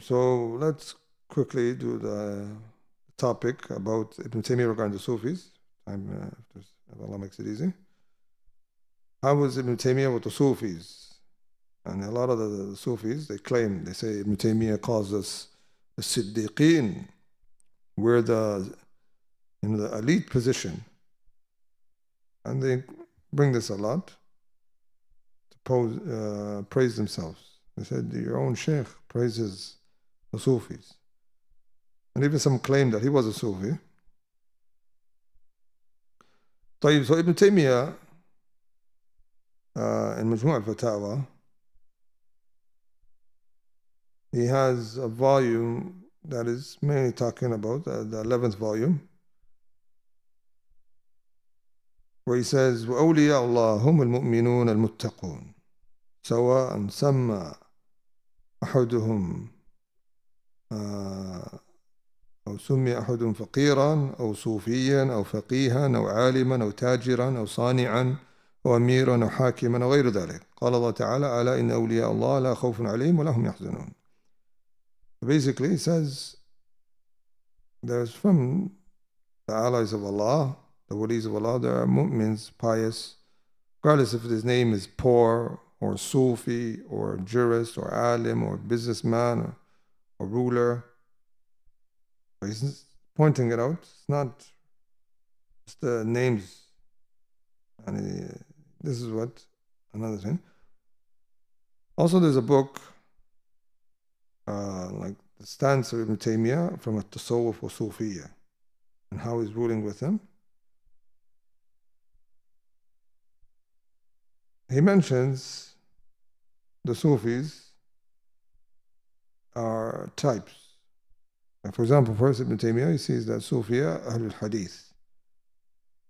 So let's quickly do the topic about Ibn Taymiyyah regarding the Sufis. If Allah makes it easy. How was Ibn Taymiyyah with the Sufis? And a lot of the Sufis, they say Ibn Taymiyyah calls us the Siddiqeen. We're in the elite position. And they bring this a lot to praise themselves. They said your own Shaykh praises the Sufis. And even some claim that he was a Sufi. So Ibn Taymiyyah in Majmu' al-Fatawa, he has a volume that is mainly talking about the 11th volume, where he says وَأَوْلِيَاءُ اللَّهِ هُمُ الْمُؤْمِنُونَ الْمُتَّقُونَ سواء سمى أحدهم أو سمي أحد فقيرا أو صوفيا أو فقيها أو عالما أو تاجرا أو صانعا أو أميرا أو حاكما أو غير ذلك. قال الله تعالى ألا إن أولياء الله لا خوف عليهم ولا هم يحزنون. Basically, he says there's from the allies of Allah, the walis of Allah, there are mu'mins, pious, regardless if his name is poor or Sufi or jurist or alim or businessman or ruler. But he's pointing it out. It's not just the names. And this is what another thing. Also, there's a book like the stance of Ibn Taymiyyah from At-Tasawwuf wa Sufiyya and how he's ruling with them. He mentions the Sufis are types. For example, first Ibn Taymiyyah, he sees that Sufiya Ahlul Hadith.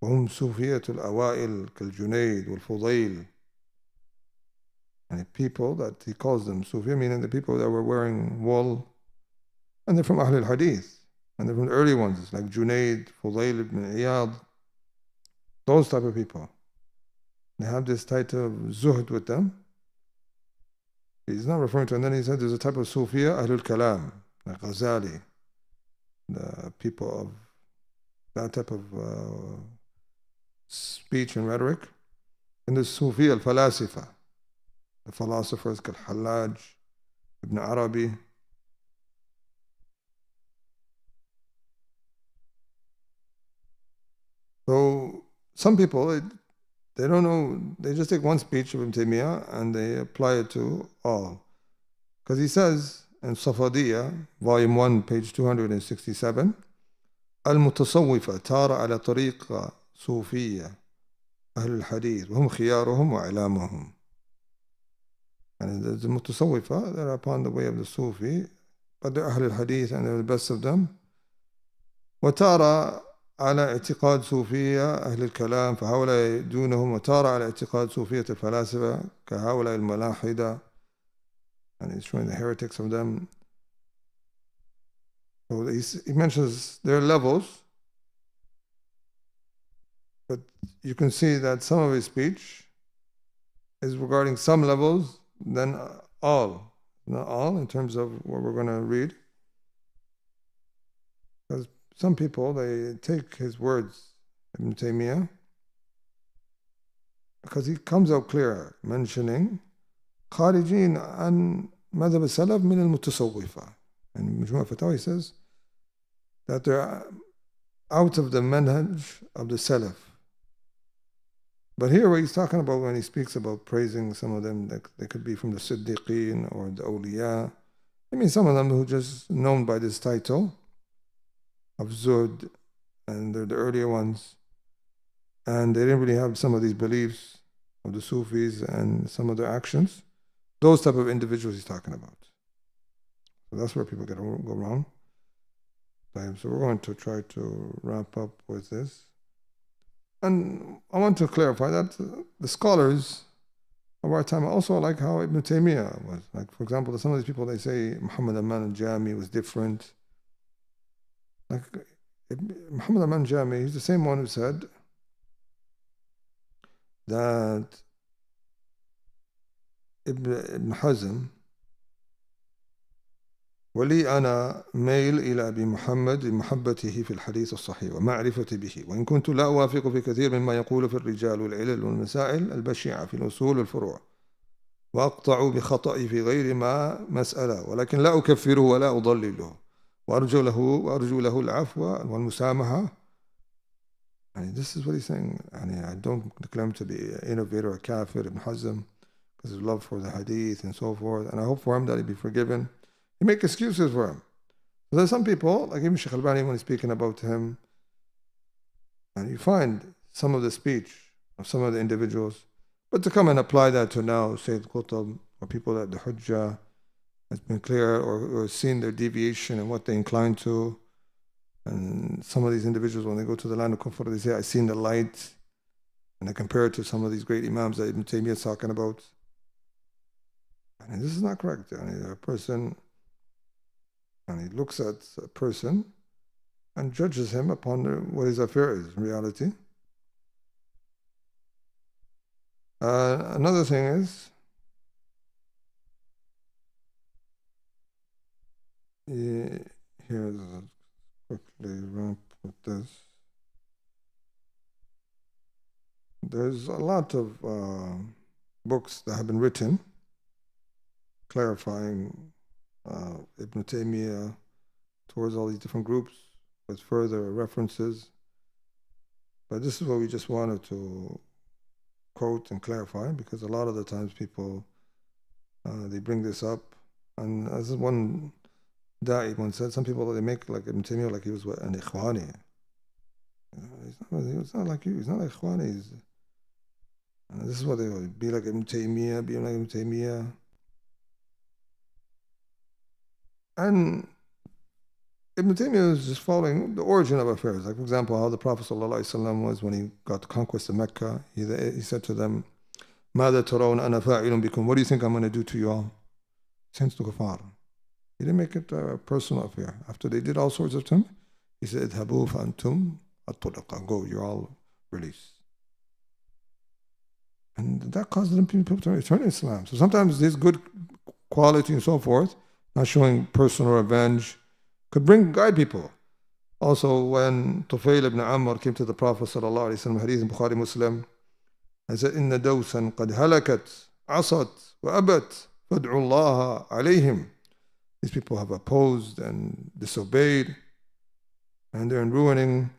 وهم صوفية الأوائل كالجنيد والفضيل. And the people that he calls them Sufi, meaning the people that were wearing wool, and they're from Ahlul Hadith, and they're from the early ones, like Junayd, Fudail ibn Iyad, those type of people. They have this type of zuhd with them. He's not referring to, and then he said there's a type of Sufiya, Ahlul Kalam, like Ghazali, the people of that type of speech and rhetoric. And there's Sufiya al-Falasifa, the philosophers like Hallaj, Ibn Arabi. So some people, they don't know, they just take one speech of Ibn Taymiyyah and they apply it to all. Because he says in Safadiyya, volume 1, page 267, المتصوفة تار على طريق صوفية أهل الحديث وهم خيارهم وإعلامهم. And the Mutasawwifa, they're upon the way of the Sufi, but they're Ahl al-Hadith and they're the best of them. وتارى على اعتقاد صوفية أهل الكلام فهؤلاء دونهم وتارى على اعتقاد صوفية الفلاسفة كهؤلاء الملاحدة. And he's showing the heretics of them. So he mentions their levels, but you can see that some of his speech is regarding some levels, then all, not all in terms of what we're going to read. Because some people, they take his words, Ibn Taymiyyah, because he comes out clear, mentioning خارجين عن مذهب السلف من المتصوفة. And Majmu' al-Fatawa, he says that they're out of the manhaj of the Salaf. But here what he's talking about when he speaks about praising some of them, like they could be from the Siddiqeen or the Awliya. I mean some of them who are just known by this title of Zuhd, and they're the earlier ones. And they didn't really have some of these beliefs of the Sufis and some of their actions. Those type of individuals he's talking about. So that's where people go wrong. So we're going to try to wrap up with this. And I want to clarify that the scholars of our time also like how Ibn Taymiyyah was. Like, for example, some of these people, they say Muhammad Aman al-Jami was different. Like Muhammad Aman al-Jami, he's the same one who said that Ibn Hazm ولي أنا ميل إلى أبي محمد لمحبته في الحديث الصحيح ومعرفتي به وإن كنت لا أوافق في كثير مما يقول في الرجال والعلل والمسائل البشعة في الأصول والفروع وأقطع بخطئي في غير ما مسألة ولكن لا أكفره ولا أضلله وأرجو له العفو والمسامحة And this is what he's saying. And I don't declare him to be an innovator or kafir, Ibn Hazm, because of love for the hadith and so forth. And I hope for him that he'd be forgiven. You make excuses for him. So there's some people, like even Shaykh Al-Bani, when he's speaking about him, and you find some of the speech of some of the individuals, but to come and apply that to now Sayyid Qutb, or people that the Hujjah has been clear, or seen their deviation and what they incline to. And some of these individuals, when they go to the land of Kufr, they say, I seen the light. And they compare it to some of these great Imams that Ibn Taymiyyah is talking about. And this is not correct. And a person, and he looks at a person and judges him upon what his affair is in reality. Another thing is, here's quickly wrap with this. There's a lot of books that have been written clarifying Ibn Taymiyyah towards all these different groups with further references. But this is what we just wanted to quote and clarify, because a lot of the times people, they bring this up. And as one Da'i once said, some people, they make like Ibn Taymiyyah like he was an Ikhwani. He's not like you, he's not like Ikhwani. This is what they would be like Ibn Taymiyyah, be like Ibn Taymiyyah. And Ibn Taymiyyah is just following the origin of affairs. Like, for example, how the Prophet ﷺ was when he got the conquest of Mecca. He said to them, ماذا ترون أنا فاعل بكم? What do you think I'm going to do to you all? Sends to Kufar. He didn't make it a personal affair. After they did all sorts of things, he said, اذهبوا فأنتم الطلقاء. Go, you're all released. And that caused them people to return to Islam. So sometimes this good quality and so forth, not showing personal revenge, could guide people. Also, when Tufayl ibn Amr came to the Prophet sallallahu alaihi wasallam, hadith in Bukhari Muslim, and said, "Inna dawsan qad halakat, asat wa abat, fad'u Allah alayhim." These people have opposed and disobeyed, and they're in ruining.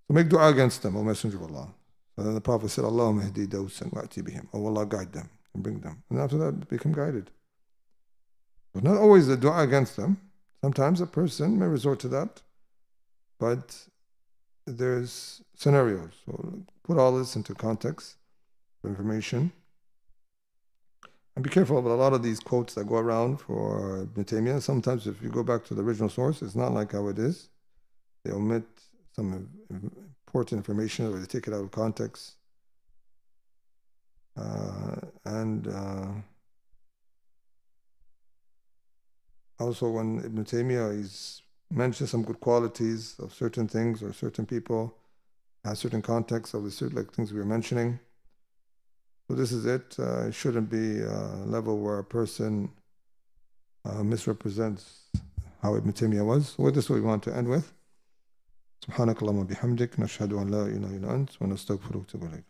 So make dua against them, O Messenger of Allah. And then the Prophet said, Allahumma hdi dawsan wa'ati bihim. Oh Allah, guide them and bring them. And after that, become guided. But not always the dua against them. Sometimes a person may resort to that, but there's scenarios. So put all this into context for information. And be careful about a lot of these quotes that go around for Ibn Taymiyyah. Sometimes if you go back to the original source, it's not like how it is. They omit some important information, or they take it out of context. Also, when Ibn Taymiyyah is mentions some good qualities of certain things or certain people, has certain context of the certain like things we were mentioning. So this is it. It shouldn't be a level where a person misrepresents how Ibn Taymiyyah was. So this is what we want to end with. سبحانك اللهم وبحمدك نشهد أن لا إله إلا أنت ونستغفرك ونتوب إليك.